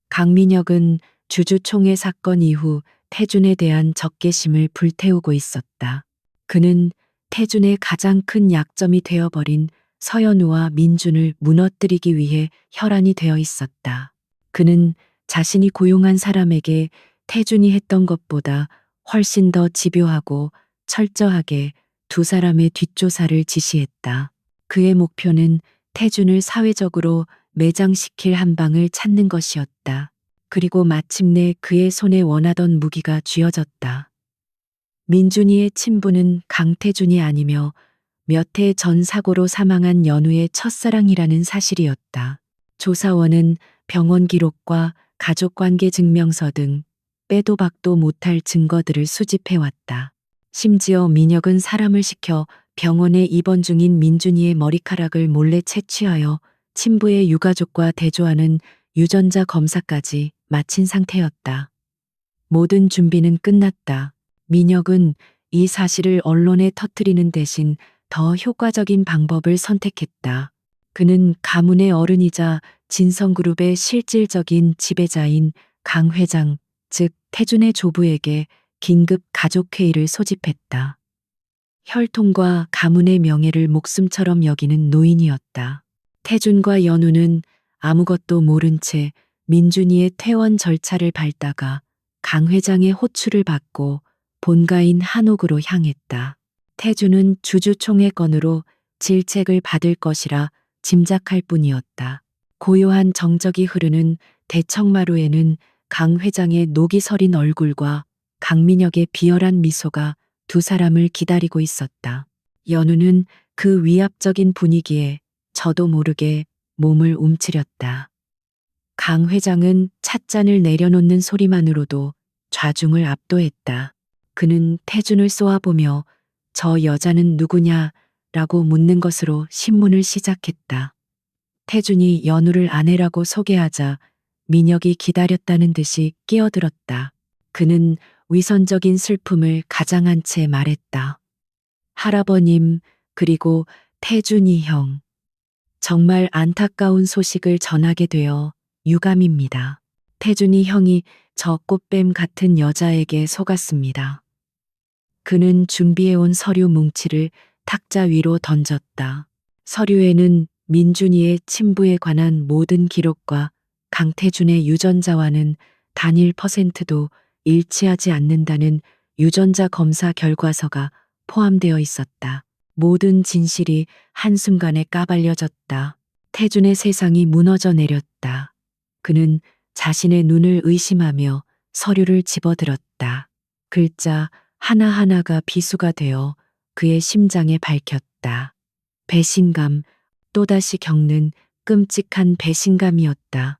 강민혁은 주주총회 사건 이후 태준에 대한 적개심을 불태우고 있었다. 그는 태준의 가장 큰 약점이 되어버린 서연우와 민준을 무너뜨리기 위해 혈안이 되어 있었다. 그는 자신이 고용한 사람에게 태준이 했던 것보다 훨씬 더 집요하고 철저하게 두 사람의 뒷조사를 지시했다. 그의 목표는 태준을 사회적으로 매장시킬 한 방을 찾는 것이었다. 그리고 마침내 그의 손에 원하던 무기가 쥐어졌다. 민준이의 친부는 강태준이 아니며 몇 해 전 사고로 사망한 연우의 첫사랑이라는 사실이었다. 조사원은 병원 기록과 가족관계 증명서 등 빼도 박도 못할 증거들을 수집해왔다. 심지어 민혁은 사람을 시켜 병원에 입원 중인 민준이의 머리카락을 몰래 채취하여 친부의 유가족과 대조하는 유전자 검사까지 마친 상태였다. 모든 준비는 끝났다. 민혁은 이 사실을 언론에 터뜨리는 대신 더 효과적인 방법을 선택했다. 그는 가문의 어른이자 진성그룹의 실질적인 지배자인 강 회장, 즉 태준의 조부에게 긴급 가족회의를 소집했다. 혈통과 가문의 명예를 목숨처럼 여기는 노인이었다. 태준과 연우는 아무것도 모른 채 민준이의 퇴원 절차를 밟다가 강 회장의 호출을 받고 본가인 한옥으로 향했다. 태준은 주주총회건으로 질책을 받을 것이라 짐작할 뿐이었다. 고요한 정적이 흐르는 대청마루에는 강 회장의 녹이 서린 얼굴과 강민혁의 비열한 미소가 두 사람을 기다리고 있었다. 연우는 그 위압적인 분위기에 저도 모르게 몸을 움츠렸다. 강 회장은 찻잔을 내려놓는 소리만으로도 좌중을 압도했다. 그는 태준을 쏘아보며 저 여자는 누구냐? 라고 묻는 것으로 신문을 시작했다. 태준이 연우를 아내라고 소개하자 민혁이 기다렸다는 듯이 끼어들었다. 그는 위선적인 슬픔을 가장한 채 말했다. 할아버님, 그리고 태준이 형. 정말 안타까운 소식을 전하게 되어 유감입니다. 태준이 형이 저 꽃뱀 같은 여자에게 속았습니다. 그는 준비해온 서류 뭉치를 탁자 위로 던졌다. 서류에는 민준이의 친부에 관한 모든 기록과 강태준의 유전자와는 단일 %도 일치하지 않는다는 유전자 검사 결과서가 포함되어 있었다. 모든 진실이 한순간에 까발려졌다. 태준의 세상이 무너져 내렸다. 그는 자신의 눈을 의심하며 서류를 집어들었다. 글자 하나하나가 비수가 되어 그의 심장에 밝혔다. 배신감, 또다시 겪는 끔찍한 배신감이었다.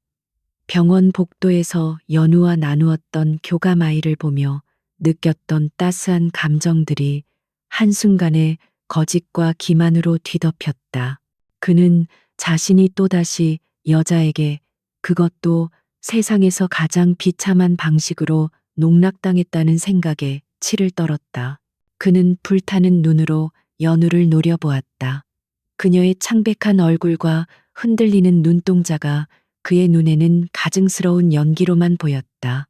병원 복도에서 연우와 나누었던 교감아이를 보며 느꼈던 따스한 감정들이 한순간에 거짓과 기만으로 뒤덮였다. 그는 자신이 또다시 여자에게, 그것도 세상에서 가장 비참한 방식으로 농락당했다는 생각에 치를 떨었다. 그는 불타는 눈으로 연우를 노려보았다. 그녀의 창백한 얼굴과 흔들리는 눈동자가 그의 눈에는 가증스러운 연기로만 보였다.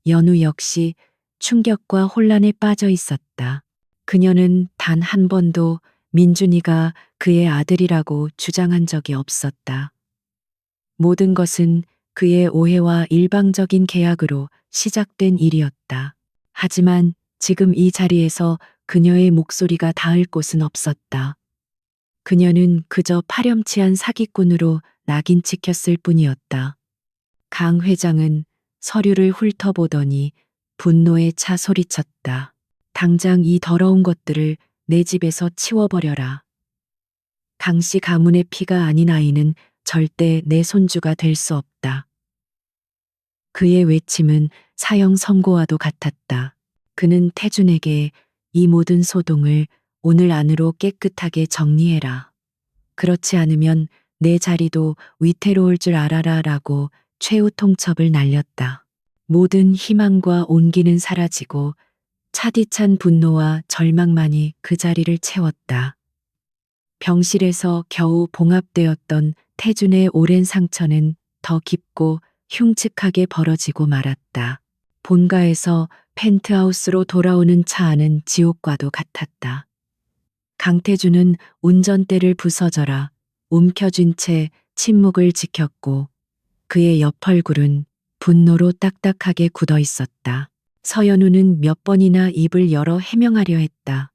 연우 역시 충격과 혼란에 빠져 있었다. 그녀는 단 한 번도 민준이가 그의 아들이라고 주장한 적이 없었다. 모든 것은 그의 오해와 일방적인 계약으로 시작된 일이었다. 하지만 지금 이 자리에서 그녀의 목소리가 닿을 곳은 없었다. 그녀는 그저 파렴치한 사기꾼으로 낙인 찍혔을 뿐이었다. 강 회장은 서류를 훑어보더니 분노에 차 소리쳤다. 당장 이 더러운 것들을 내 집에서 치워버려라. 강씨 가문의 피가 아닌 아이는 절대 내 손주가 될 수 없다. 그의 외침은 사형 선고와도 같았다. 그는 태준에게 이 모든 소동을 오늘 안으로 깨끗하게 정리해라. 그렇지 않으면 내 자리도 위태로울 줄 알아라 라고 최후 통첩을 날렸다. 모든 희망과 온기는 사라지고 차디찬 분노와 절망만이 그 자리를 채웠다. 병실에서 겨우 봉합되었던 태준의 오랜 상처는 더 깊고 흉측하게 벌어지고 말았다. 본가에서 펜트하우스로 돌아오는 차 안은 지옥과도 같았다. 강태준은 운전대를 부서져라 움켜쥔 채 침묵을 지켰고 그의 옆 얼굴은 분노로 딱딱하게 굳어 있었다. 서연우는 몇 번이나 입을 열어 해명하려 했다.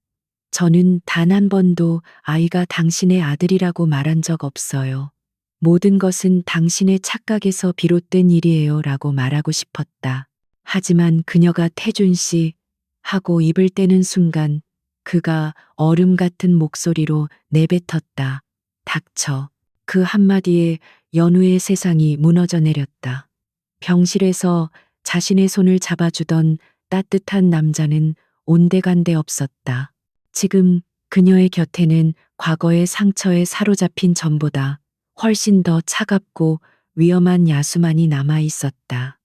저는 단 한 번도 아이가 당신의 아들이라고 말한 적 없어요. 모든 것은 당신의 착각에서 비롯된 일이에요 라고 말하고 싶었다. 하지만 그녀가 태준 씨 하고 입을 떼는 순간 그가 얼음 같은 목소리로 내뱉었다. 닥쳐. 그 한마디에 연우의 세상이 무너져 내렸다. 병실에서 자신의 손을 잡아주던 따뜻한 남자는 온데간데 없었다. 지금 그녀의 곁에는 과거의 상처에 사로잡힌 전보다 훨씬 더 차갑고 위험한 야수만이 남아 있었다.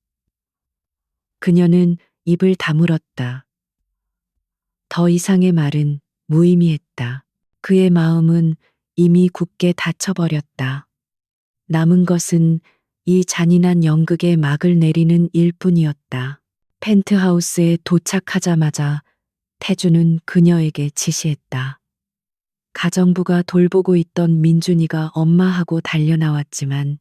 그녀는 입을 다물었다. 더 이상의 말은 무의미했다. 그의 마음은 이미 굳게 닫혀버렸다. 남은 것은 이 잔인한 연극의 막을 내리는 일뿐이었다. 펜트하우스에 도착하자마자 태주는 그녀에게 지시했다. 가정부가 돌보고 있던 민준이가 엄마하고 달려나왔지만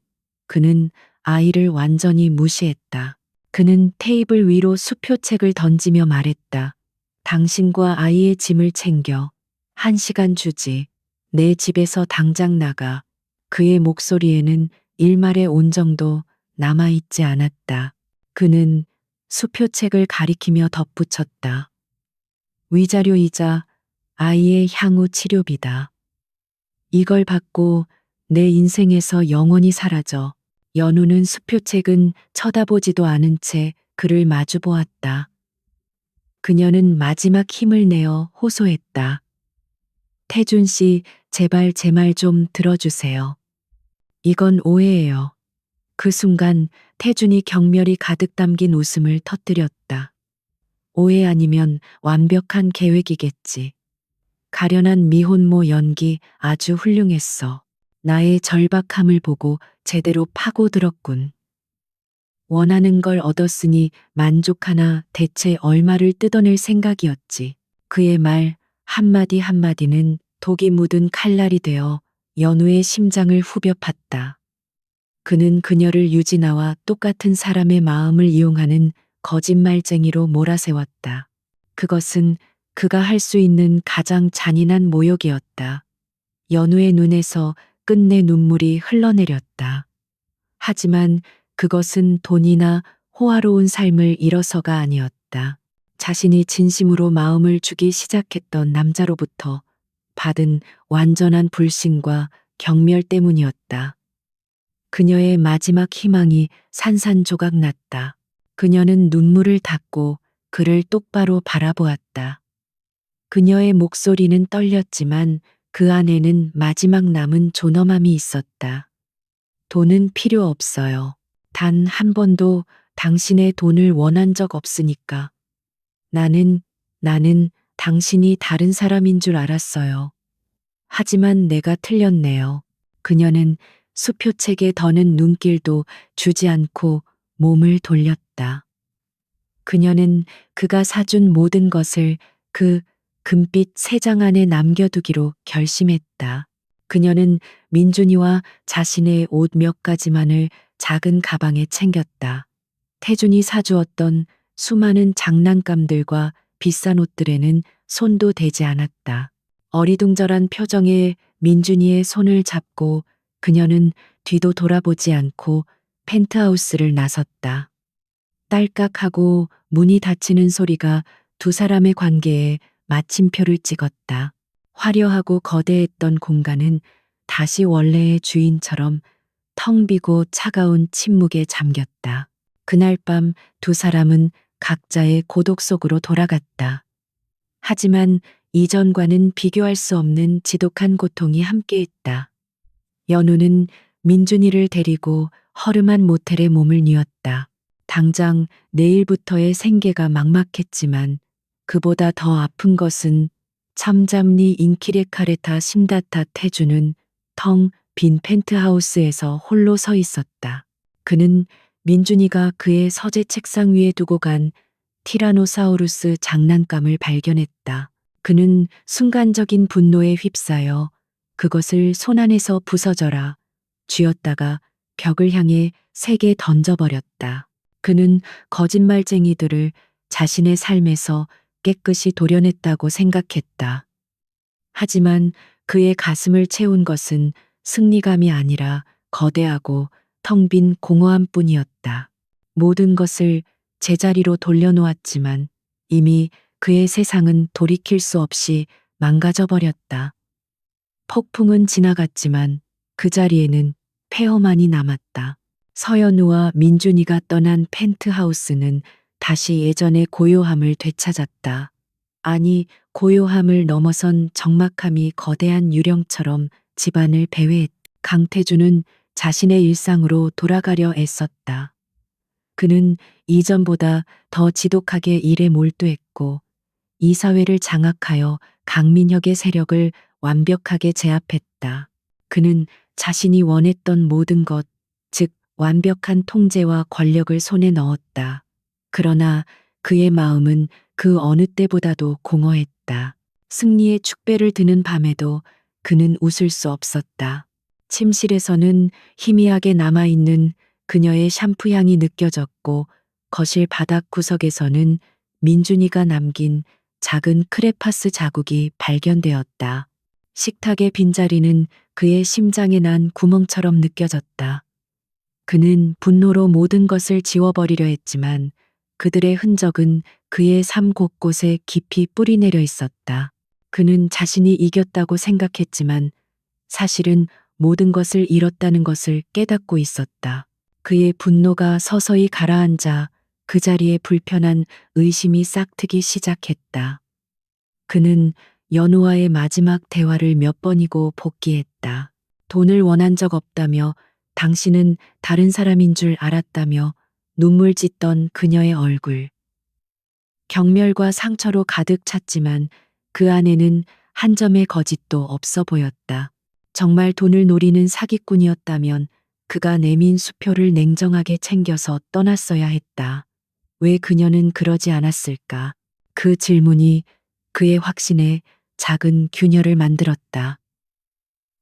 그는 아이를 완전히 무시했다. 그는 테이블 위로 수표책을 던지며 말했다. 당신과 아이의 짐을 챙겨 1시간 주지. 내 집에서 당장 나가. 그의 목소리에는 일말의 온정도 남아있지 않았다. 그는 수표책을 가리키며 덧붙였다. 위자료이자 아이의 향후 치료비다. 이걸 받고 내 인생에서 영원히 사라져. 연우는 수표책은 쳐다보지도 않은 채 그를 마주보았다. 그녀는 마지막 힘을 내어 호소했다. 태준 씨, 제발 제 말 좀 들어주세요. 이건 오해예요. 그 순간 태준이 경멸이 가득 담긴 웃음을 터뜨렸다. 오해 아니면 완벽한 계획이겠지. 가련한 미혼모 연기 아주 훌륭했어. 나의 절박함을 보고 제대로 파고들었군. 원하는 걸 얻었으니 만족하나 대체 얼마를 뜯어낼 생각이었지. 그의 말 한마디 한마디는 독이 묻은 칼날이 되어 연우의 심장을 후벼 팠다. 그는 그녀를 유진아와 똑같은 사람의 마음을 이용하는 거짓말쟁이로 몰아세웠다. 그것은 그가 할 수 있는 가장 잔인한 모욕이었다. 연우의 눈에서 끝내 눈물이 흘러내렸다. 하지만 그것은 돈이나 호화로운 삶을 잃어서가 아니었다. 자신이 진심으로 마음을 주기 시작했던 남자로부터 받은 완전한 불신과 경멸 때문이었다. 그녀의 마지막 희망이 산산조각 났다. 그녀는 눈물을 닦고 그를 똑바로 바라보았다. 그녀의 목소리는 떨렸지만 그 안에는 마지막 남은 존엄함이 있었다. 돈은 필요 없어요. 단 한 번도 당신의 돈을 원한 적 없으니까. 나는 당신이 다른 사람인 줄 알았어요. 하지만 내가 틀렸네요. 그녀는 수표책에 더는 눈길도 주지 않고 몸을 돌렸다. 그녀는 그가 사준 모든 것을 그 금빛 3장 안에 남겨두기로 결심했다. 그녀는 민준이와 자신의 옷 몇 가지만을 작은 가방에 챙겼다. 태준이 사주었던 수많은 장난감들과 비싼 옷들에는 손도 대지 않았다. 어리둥절한 표정에 민준이의 손을 잡고 그녀는 뒤도 돌아보지 않고 펜트하우스를 나섰다. 딸깍하고 문이 닫히는 소리가 두 사람의 관계에 마침표를 찍었다. 화려하고 거대했던 공간은 다시 원래의 주인처럼 텅 비고 차가운 침묵에 잠겼다. 그날 밤 두 사람은 각자의 고독 속으로 돌아갔다. 하지만 이전과는 비교할 수 없는 지독한 고통이 함께했다. 연우는 민준이를 데리고 허름한 모텔에 몸을 뉘었다. 당장 내일부터의 생계가 막막했지만 그보다 더 아픈 것은 참잡니 인키레카레타 심다타 태주는 텅 빈 펜트하우스에서 홀로 서 있었다. 그는 민준이가 그의 서재 책상 위에 두고 간 티라노사우루스 장난감을 발견했다. 그는 순간적인 분노에 휩싸여 그것을 손안에서 부서져라 쥐었다가 벽을 향해 세게 던져버렸다. 그는 거짓말쟁이들을 자신의 삶에서 깨끗이 도려냈다고 생각했다. 하지만 그의 가슴을 채운 것은 승리감이 아니라 거대하고 텅 빈 공허함 뿐이었다. 모든 것을 제자리로 돌려놓았지만 이미 그의 세상은 돌이킬 수 없이 망가져 버렸다. 폭풍은 지나갔지만 그 자리에는 폐허만이 남았다. 서연우와 민준이가 떠난 펜트하우스는 다시 예전의 고요함을 되찾았다. 아니, 고요함을 넘어선 적막함이 거대한 유령처럼 집안을 배회했다. 강태주는 자신의 일상으로 돌아가려 애썼다. 그는 이전보다 더 지독하게 일에 몰두했고 이 사회를 장악하여 강민혁의 세력을 완벽하게 제압했다. 그는 자신이 원했던 모든 것, 즉 완벽한 통제와 권력을 손에 넣었다. 그러나 그의 마음은 그 어느 때보다도 공허했다. 승리의 축배를 드는 밤에도 그는 웃을 수 없었다. 침실에서는 희미하게 남아있는 그녀의 샴푸 향이 느껴졌고 거실 바닥 구석에서는 민준이가 남긴 작은 크레파스 자국이 발견되었다. 식탁의 빈자리는 그의 심장에 난 구멍처럼 느껴졌다. 그는 분노로 모든 것을 지워버리려 했지만 그들의 흔적은 그의 삶 곳곳에 깊이 뿌리내려 있었다. 그는 자신이 이겼다고 생각했지만 사실은 모든 것을 잃었다는 것을 깨닫고 있었다. 그의 분노가 서서히 가라앉아 그 자리에 불편한 의심이 싹트기 시작했다. 그는 연우와의 마지막 대화를 몇 번이고 복기했다. 돈을 원한 적 없다며 당신은 다른 사람인 줄 알았다며 눈물 짓던 그녀의 얼굴. 경멸과 상처로 가득 찼지만 그 안에는 한 점의 거짓도 없어 보였다. 정말 돈을 노리는 사기꾼이었다면 그가 내민 수표를 냉정하게 챙겨서 떠났어야 했다. 왜 그녀는 그러지 않았을까? 그 질문이 그의 확신에 작은 균열을 만들었다.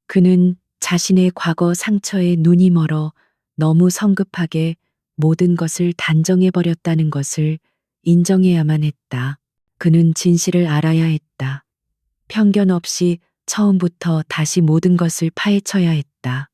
그는 자신의 과거 상처에 눈이 멀어 너무 성급하게 모든 것을 단정해버렸다는 것을 인정해야만 했다. 그는 진실을 알아야 했다. 편견 없이 처음부터 다시 모든 것을 파헤쳐야 했다.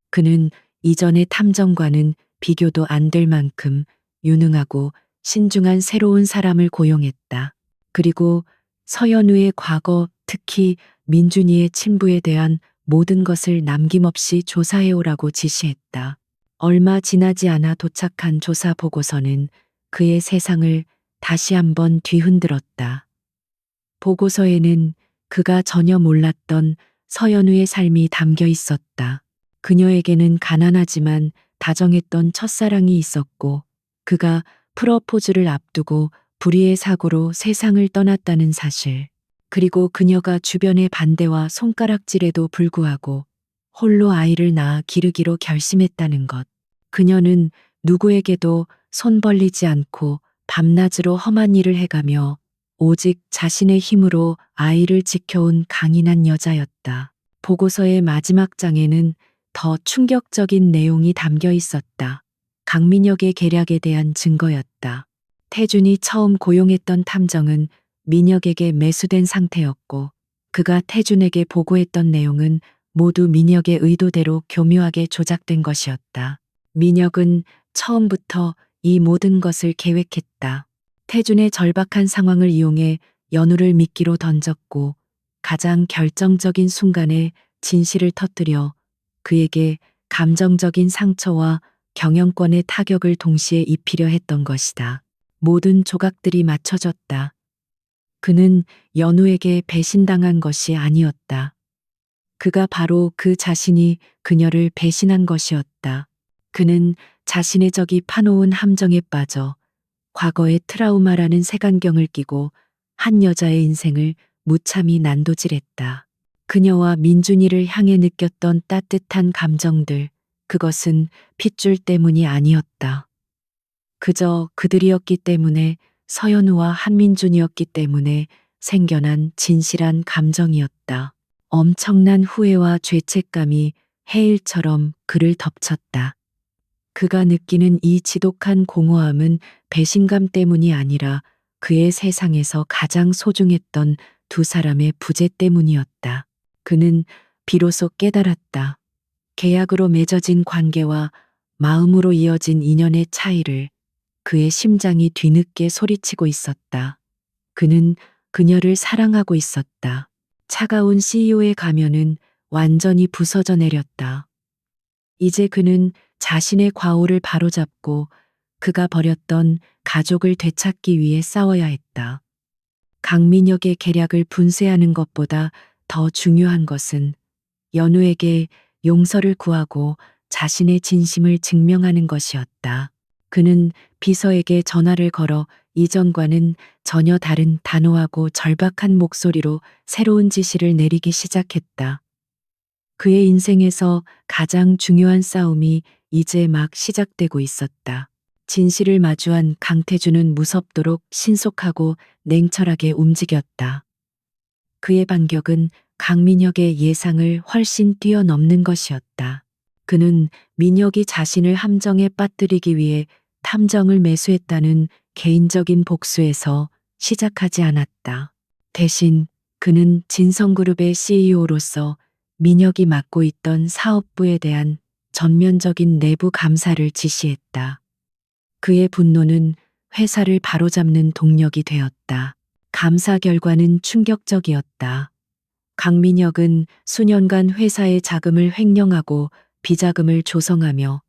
그는 이전의 탐정과는 비교도 안 될 만큼 유능하고 신중한 새로운 사람을 고용했다. 그리고 서연우의 과거, 특히 민준이의 친부에 대한 모든 것을 남김없이 조사해오라고 지시했다. 얼마 지나지 않아 도착한 조사 보고서는 그의 세상을 다시 한번 뒤흔들었다. 보고서에는 그가 전혀 몰랐던 서연우의 삶이 담겨 있었다. 그녀에게는 가난하지만 다정했던 첫사랑이 있었고 그가 프러포즈를 앞두고 불의의 사고로 세상을 떠났다는 사실. 그리고 그녀가 주변의 반대와 손가락질에도 불구하고 홀로 아이를 낳아 기르기로 결심했다는 것. 그녀는 누구에게도 손 벌리지 않고 밤낮으로 험한 일을 해가며 오직 자신의 힘으로 아이를 지켜온 강인한 여자였다. 보고서의 마지막 장에는 더 충격적인 내용이 담겨 있었다. 강민혁의 계략에 대한 증거였다. 태준이 처음 고용했던 탐정은 민혁에게 매수된 상태였고 그가 태준에게 보고했던 내용은 모두 민혁의 의도대로 교묘하게 조작된 것이었다. 민혁은 처음부터 이 모든 것을 계획했다. 태준의 절박한 상황을 이용해 연우를 미끼로 던졌고 가장 결정적인 순간에 진실을 터뜨려 그에게 감정적인 상처와 경영권의 타격을 동시에 입히려 했던 것이다. 모든 조각들이 맞춰졌다. 그는 연우에게 배신당한 것이 아니었다. 그가 바로 그 자신이 그녀를 배신한 것이었다. 그는 자신의 적이 파놓은 함정에 빠져 과거의 트라우마라는 색안경을 끼고 한 여자의 인생을 무참히 난도질했다. 그녀와 민준이를 향해 느꼈던 따뜻한 감정들, 그것은 핏줄 때문이 아니었다. 그저 그들이었기 때문에, 서연우와 한민준이었기 때문에 생겨난 진실한 감정이었다. 엄청난 후회와 죄책감이 해일처럼 그를 덮쳤다. 그가 느끼는 이 지독한 공허함은 배신감 때문이 아니라 그의 세상에서 가장 소중했던 두 사람의 부재 때문이었다. 그는 비로소 깨달았다. 계약으로 맺어진 관계와 마음으로 이어진 인연의 차이를. 그의 심장이 뒤늦게 소리치고 있었다. 그는 그녀를 사랑하고 있었다. 차가운 CEO의 가면은 완전히 부서져 내렸다. 이제 그는 자신의 과오를 바로잡고 그가 버렸던 가족을 되찾기 위해 싸워야 했다. 강민혁의 계략을 분쇄하는 것보다 더 중요한 것은 연우에게 용서를 구하고 자신의 진심을 증명하는 것이었다. 그는 비서에게 전화를 걸어 이전과는 전혀 다른 단호하고 절박한 목소리로 새로운 지시를 내리기 시작했다. 그의 인생에서 가장 중요한 싸움이 이제 막 시작되고 있었다. 진실을 마주한 강태준은 무섭도록 신속하고 냉철하게 움직였다. 그의 반격은 강민혁의 예상을 훨씬 뛰어넘는 것이었다. 그는 민혁이 자신을 함정에 빠뜨리기 위해 탐정을 매수했다는 개인적인 복수에서 시작하지 않았다. 대신 그는 진성그룹의 CEO로서 민혁이 맡고 있던 사업부에 대한 전면적인 내부 감사를 지시했다. 그의 분노는 회사를 바로잡는 동력이 되었다. 감사 결과는 충격적이었다. 강민혁은 수년간 회사의 자금을 횡령하고 비자금을 조성하며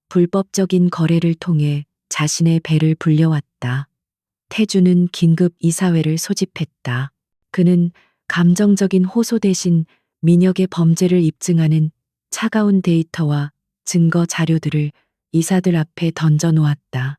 불법적인 거래를 통해 자신의 배를 불려왔다. 태주는 긴급 이사회를 소집했다. 그는 감정적인 호소 대신 민혁의 범죄를 입증하는 차가운 데이터와 증거 자료들을 이사들 앞에 던져 놓았다.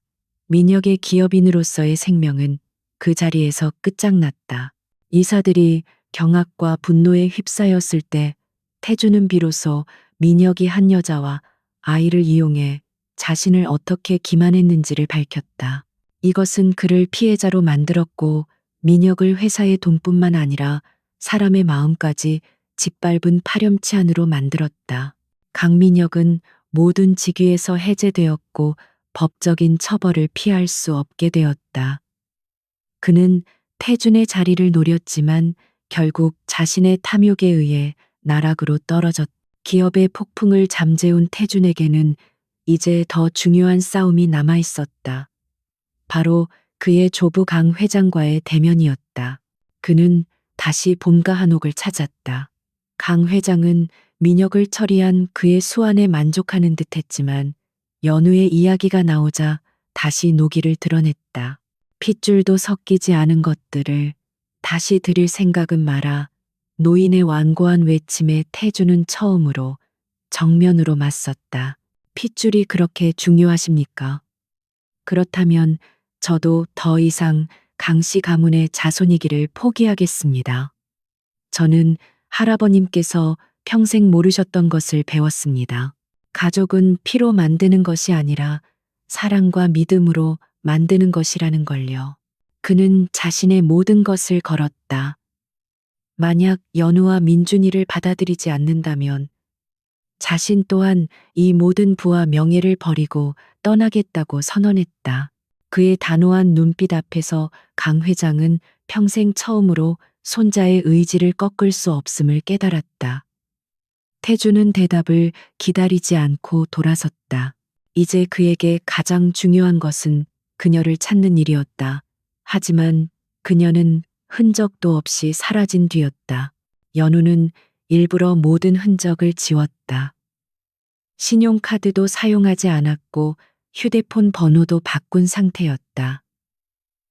민혁의 기업인으로서의 생명은 그 자리에서 끝장났다. 이사들이 경악과 분노에 휩싸였을 때 태주는 비로소 민혁이 한 여자와 아이를 이용해 자신을 어떻게 기만했는지를 밝혔다. 이것은 그를 피해자로 만들었고 민혁을 회사의 돈뿐만 아니라 사람의 마음까지 짓밟은 파렴치한으로 만들었다. 강민혁은 모든 직위에서 해제되었고 법적인 처벌을 피할 수 없게 되었다. 그는 태준의 자리를 노렸지만 결국 자신의 탐욕에 의해 나락으로 떨어졌다. 기업의 폭풍을 잠재운 태준에게는 이제 더 중요한 싸움이 남아 있었다. 바로 그의 조부 강 회장과의 대면이었다. 그는 다시 본가 한옥을 찾았다. 강 회장은 민혁을 처리한 그의 수완에 만족하는 듯 했지만 연우의 이야기가 나오자 다시 노기를 드러냈다. 핏줄도 섞이지 않은 것들을 다시 드릴 생각은 마라. 노인의 완고한 외침에 태주는 처음으로 정면으로 맞섰다. 핏줄이 그렇게 중요하십니까? 그렇다면 저도 더 이상 강씨 가문의 자손이기를 포기하겠습니다. 저는 할아버님께서 평생 모르셨던 것을 배웠습니다. 가족은 피로 만드는 것이 아니라 사랑과 믿음으로 만드는 것이라는 걸요. 그는 자신의 모든 것을 걸었다. 만약 연우와 민준이를 받아들이지 않는다면 자신 또한 이 모든 부와 명예를 버리고 떠나겠다고 선언했다. 그의 단호한 눈빛 앞에서 강 회장은 평생 처음으로 손자의 의지를 꺾을 수 없음을 깨달았다. 태주는 대답을 기다리지 않고 돌아섰다. 이제 그에게 가장 중요한 것은 그녀를 찾는 일이었다. 하지만 그녀는 흔적도 없이 사라진 뒤였다. 연우는 일부러 모든 흔적을 지웠다. 신용카드도 사용하지 않았고 휴대폰 번호도 바꾼 상태였다.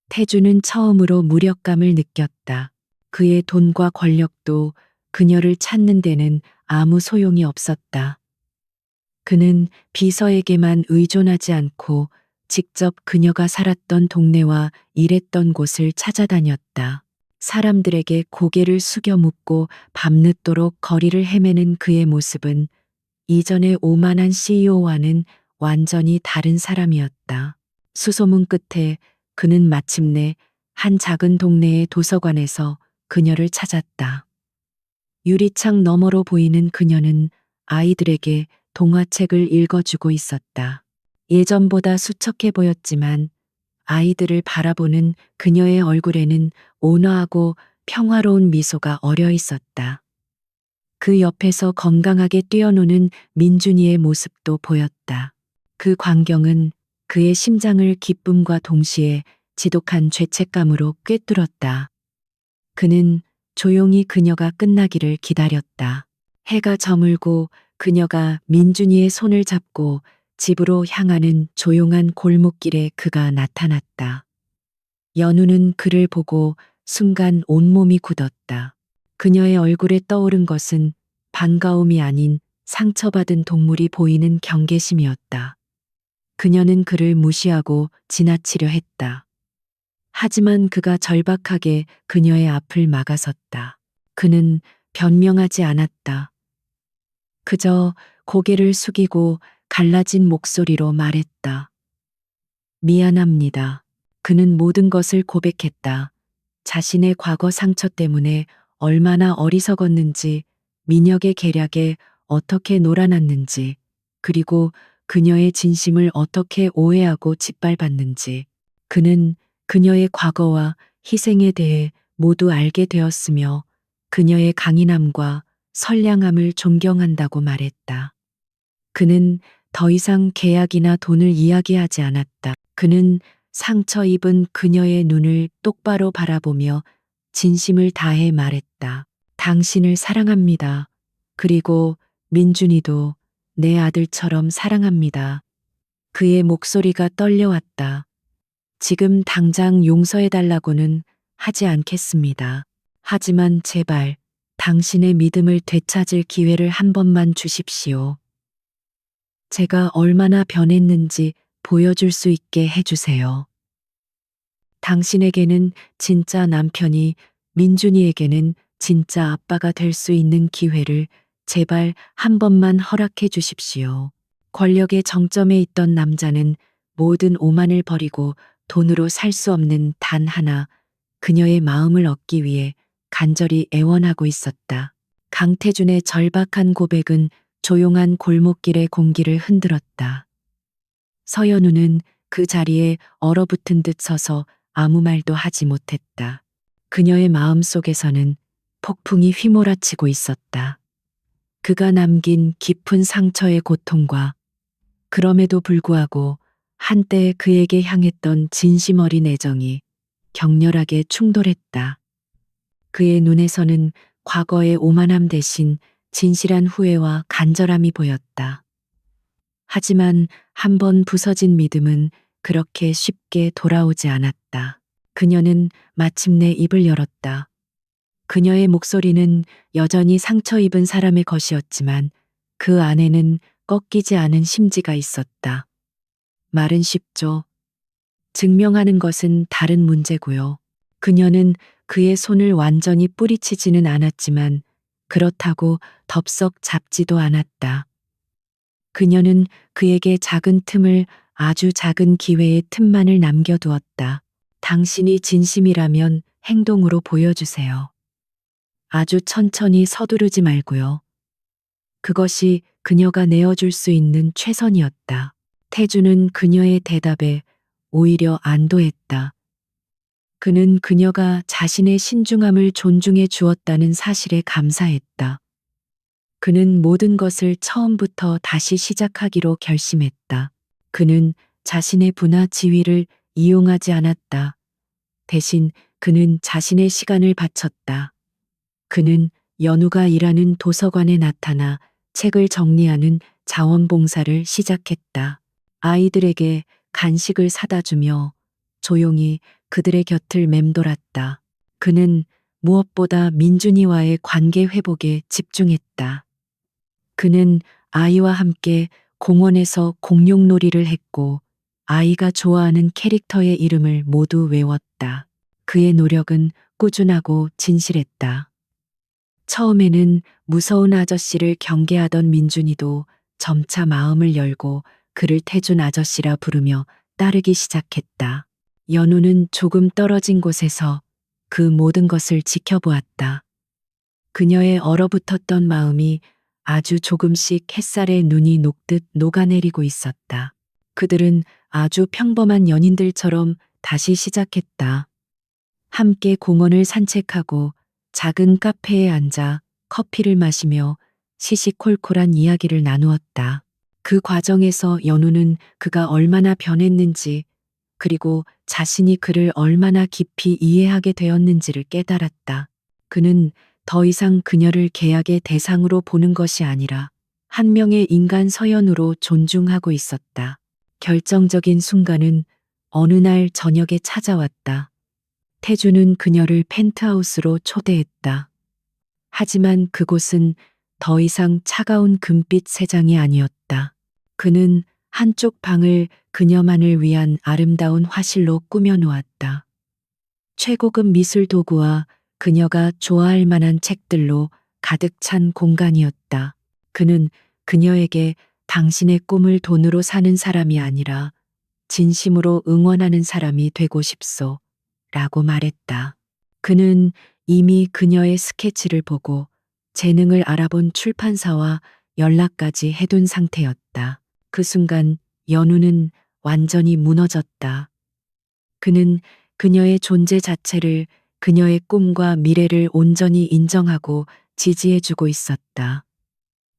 태주는 처음으로 무력감을 느꼈다. 그의 돈과 권력도 그녀를 찾는 데는 아무 소용이 없었다. 그는 비서에게만 의존하지 않고 직접 그녀가 살았던 동네와 일했던 곳을 찾아다녔다. 사람들에게 고개를 숙여 묻고 밤늦도록 거리를 헤매는 그의 모습은 이전의 오만한 CEO와는 완전히 다른 사람이었다. 수소문 끝에 그는 마침내 한 작은 동네의 도서관에서 그녀를 찾았다. 유리창 너머로 보이는 그녀는 아이들에게 동화책을 읽어주고 있었다. 예전보다 수척해 보였지만 아이들을 바라보는 그녀의 얼굴에는 온화하고 평화로운 미소가 어려 있었다. 그 옆에서 건강하게 뛰어노는 민준이의 모습도 보였다. 그 광경은 그의 심장을 기쁨과 동시에 지독한 죄책감으로 꿰뚫었다. 그는 조용히 그녀가 끝나기를 기다렸다. 해가 저물고 그녀가 민준이의 손을 잡고 집으로 향하는 조용한 골목길에 그가 나타났다. 연우는 그를 보고 순간 온몸이 굳었다. 그녀의 얼굴에 떠오른 것은 반가움이 아닌 상처받은 동물이 보이는 경계심이었다. 그녀는 그를 무시하고 지나치려 했다. 하지만 그가 절박하게 그녀의 앞을 막아섰다. 그는 변명하지 않았다. 그저 고개를 숙이고 갈라진 목소리로 말했다. 미안합니다. 그는 모든 것을 고백했다. 자신의 과거 상처 때문에 얼마나 어리석었는지, 민혁의 계략에 어떻게 놀아났는지, 그리고 그녀의 진심을 어떻게 오해하고 짓밟았는지. 그는 그녀의 과거와 희생에 대해 모두 알게 되었으며 그녀의 강인함과 선량함을 존경한다고 말했다. 그는 더 이상 계약이나 돈을 이야기하지 않았다. 그는 상처 입은 그녀의 눈을 똑바로 바라보며 진심을 다해 말했다. 당신을 사랑합니다. 그리고 민준이도 내 아들처럼 사랑합니다. 그의 목소리가 떨려왔다. 지금 당장 용서해달라고는 하지 않겠습니다. 하지만 제발 당신의 믿음을 되찾을 기회를 한 번만 주십시오. 제가 얼마나 변했는지 보여줄 수 있게 해주세요. 당신에게는 진짜 남편이, 민준이에게는 진짜 아빠가 될 수 있는 기회를 제발 한 번만 허락해 주십시오. 권력의 정점에 있던 남자는 모든 오만을 버리고 돈으로 살 수 없는 단 하나, 그녀의 마음을 얻기 위해 간절히 애원하고 있었다. 강태준의 절박한 고백은 조용한 골목길의 공기를 흔들었다. 서연우는 그 자리에 얼어붙은 듯 서서 아무 말도 하지 못했다. 그녀의 마음 속에서는 폭풍이 휘몰아치고 있었다. 그가 남긴 깊은 상처의 고통과 그럼에도 불구하고 한때 그에게 향했던 진심 어린 애정이 격렬하게 충돌했다. 그의 눈에서는 과거의 오만함 대신 진실한 후회와 간절함이 보였다. 하지만 한 번 부서진 믿음은 그렇게 쉽게 돌아오지 않았다. 그녀는 마침내 입을 열었다. 그녀의 목소리는 여전히 상처 입은 사람의 것이었지만 그 안에는 꺾이지 않은 심지가 있었다. 말은 쉽죠. 증명하는 것은 다른 문제고요. 그녀는 그의 손을 완전히 뿌리치지는 않았지만 그렇다고 덥석 잡지도 않았다. 그녀는 그에게 작은 틈을, 아주 작은 기회의 틈만을 남겨두었다. 당신이 진심이라면 행동으로 보여주세요. 아주 천천히 서두르지 말고요. 그것이 그녀가 내어줄 수 있는 최선이었다. 태주는 그녀의 대답에 오히려 안도했다. 그는 그녀가 자신의 신중함을 존중해 주었다는 사실에 감사했다. 그는 모든 것을 처음부터 다시 시작하기로 결심했다. 그는 자신의 부나 지위를 이용하지 않았다. 대신 그는 자신의 시간을 바쳤다. 그는 연우가 일하는 도서관에 나타나 책을 정리하는 자원봉사를 시작했다. 아이들에게 간식을 사다 주며 조용히 그들의 곁을 맴돌았다. 그는 무엇보다 민준이와의 관계 회복에 집중했다. 그는 아이와 함께 공원에서 공룡놀이를 했고 아이가 좋아하는 캐릭터의 이름을 모두 외웠다. 그의 노력은 꾸준하고 진실했다. 처음에는 무서운 아저씨를 경계하던 민준이도 점차 마음을 열고 그를 태준 아저씨라 부르며 따르기 시작했다. 연우는 조금 떨어진 곳에서 그 모든 것을 지켜보았다. 그녀의 얼어붙었던 마음이 아주 조금씩 햇살에 눈이 녹듯 녹아내리고 있었다. 그들은 아주 평범한 연인들처럼 다시 시작했다. 함께 공원을 산책하고 작은 카페에 앉아 커피를 마시며 시시콜콜한 이야기를 나누었다. 그 과정에서 연우는 그가 얼마나 변했는지, 그리고 자신이 그를 얼마나 깊이 이해하게 되었는지를 깨달았다. 그는 더 이상 그녀를 계약의 대상으로 보는 것이 아니라 한 명의 인간 서연으로 존중하고 있었다. 결정적인 순간은 어느 날 저녁에 찾아왔다. 태주는 그녀를 펜트하우스로 초대했다. 하지만 그곳은 더 이상 차가운 금빛 세장이 아니었다. 그는 한쪽 방을 그녀만을 위한 아름다운 화실로 꾸며놓았다. 최고급 미술 도구와 그녀가 좋아할 만한 책들로 가득 찬 공간이었다. 그는 그녀에게 당신의 꿈을 돈으로 사는 사람이 아니라 진심으로 응원하는 사람이 되고 싶소 라고 말했다. 그는 이미 그녀의 스케치를 보고 재능을 알아본 출판사와 연락까지 해둔 상태였다. 그 순간 연우는 완전히 무너졌다. 그는 그녀의 존재 자체를, 그녀의 꿈과 미래를 온전히 인정하고 지지해주고 있었다.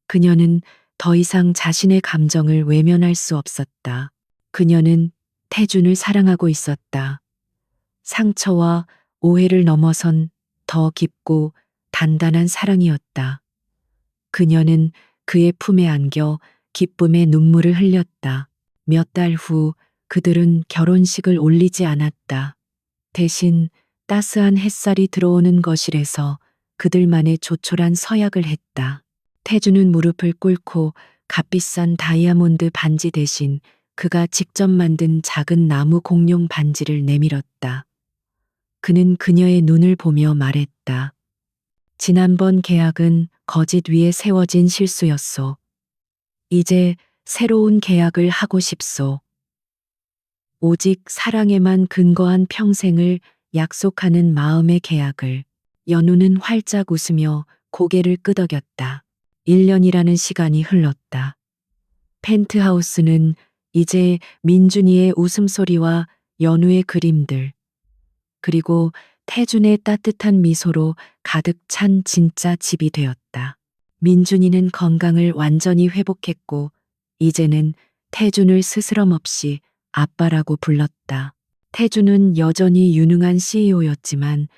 그녀는 더 이상 자신의 감정을 외면할 수 없었다. 그녀는 태준을 사랑하고 있었다. 상처와 오해를 넘어선 더 깊고 단단한 사랑이었다. 그녀는 그의 품에 안겨 기쁨의 눈물을 흘렸다. 몇 달 후 그들은 결혼식을 올리지 않았다. 대신 따스한 햇살이 들어오는 거실에서 그들만의 조촐한 서약을 했다. 태주는 무릎을 꿇고 값비싼 다이아몬드 반지 대신 그가 직접 만든 작은 나무 공룡 반지를 내밀었다. 그는 그녀의 눈을 보며 말했다. 지난번 계약은 거짓 위에 세워진 실수였소. 이제 새로운 계약을 하고 싶소. 오직 사랑에만 근거한 평생을 약속하는 마음의 계약을. 연우는 활짝 웃으며 고개를 끄덕였다. 1년이라는 시간이 흘렀다. 펜트하우스는 이제 민준이의 웃음소리와 연우의 그림들, 그리고 태준의 따뜻한 미소로 가득 찬 진짜 집이 되었다. 민준이는 건강을 완전히 회복했고, 이제는 태준을 스스럼 없이 아빠라고 불렀다. 태준은 여전히 유능한 CEO였지만,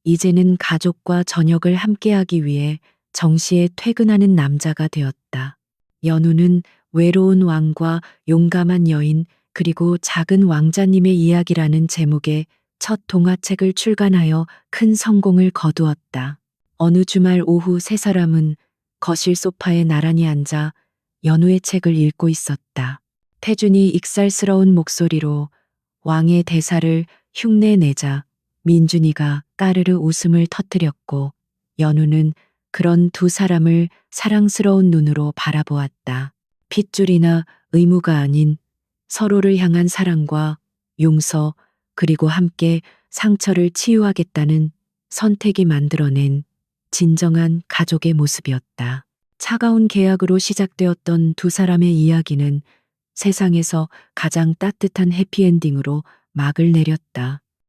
이제는 가족과 저녁을 함께하기 위해 정시에 퇴근하는 남자가 되었다. 연우는 외로운 왕과 용감한 여인, 그리고 작은 왕자님의 이야기라는 제목의 첫 동화책을 출간하여 큰 성공을 거두었다. 어느 주말 오후 세 사람은 거실 소파에 나란히 앉아 연우의 책을 읽고 있었다. 태준이 익살스러운 목소리로 왕의 대사를 흉내내자 민준이가 까르르 웃음을 터뜨렸고, 연우는 그런 두 사람을 사랑스러운 눈으로 바라보았다. 핏줄이나 의무가 아닌 서로를 향한 사랑과 용서, 그리고 함께 상처를 치유하겠다는 선택이 만들어낸 진정한 가족의 모습이었다. 차가운 계약으로 시작되었던 두 사람의 이야기는 세상에서 가장 따뜻한 해피엔딩으로 막을 내렸다.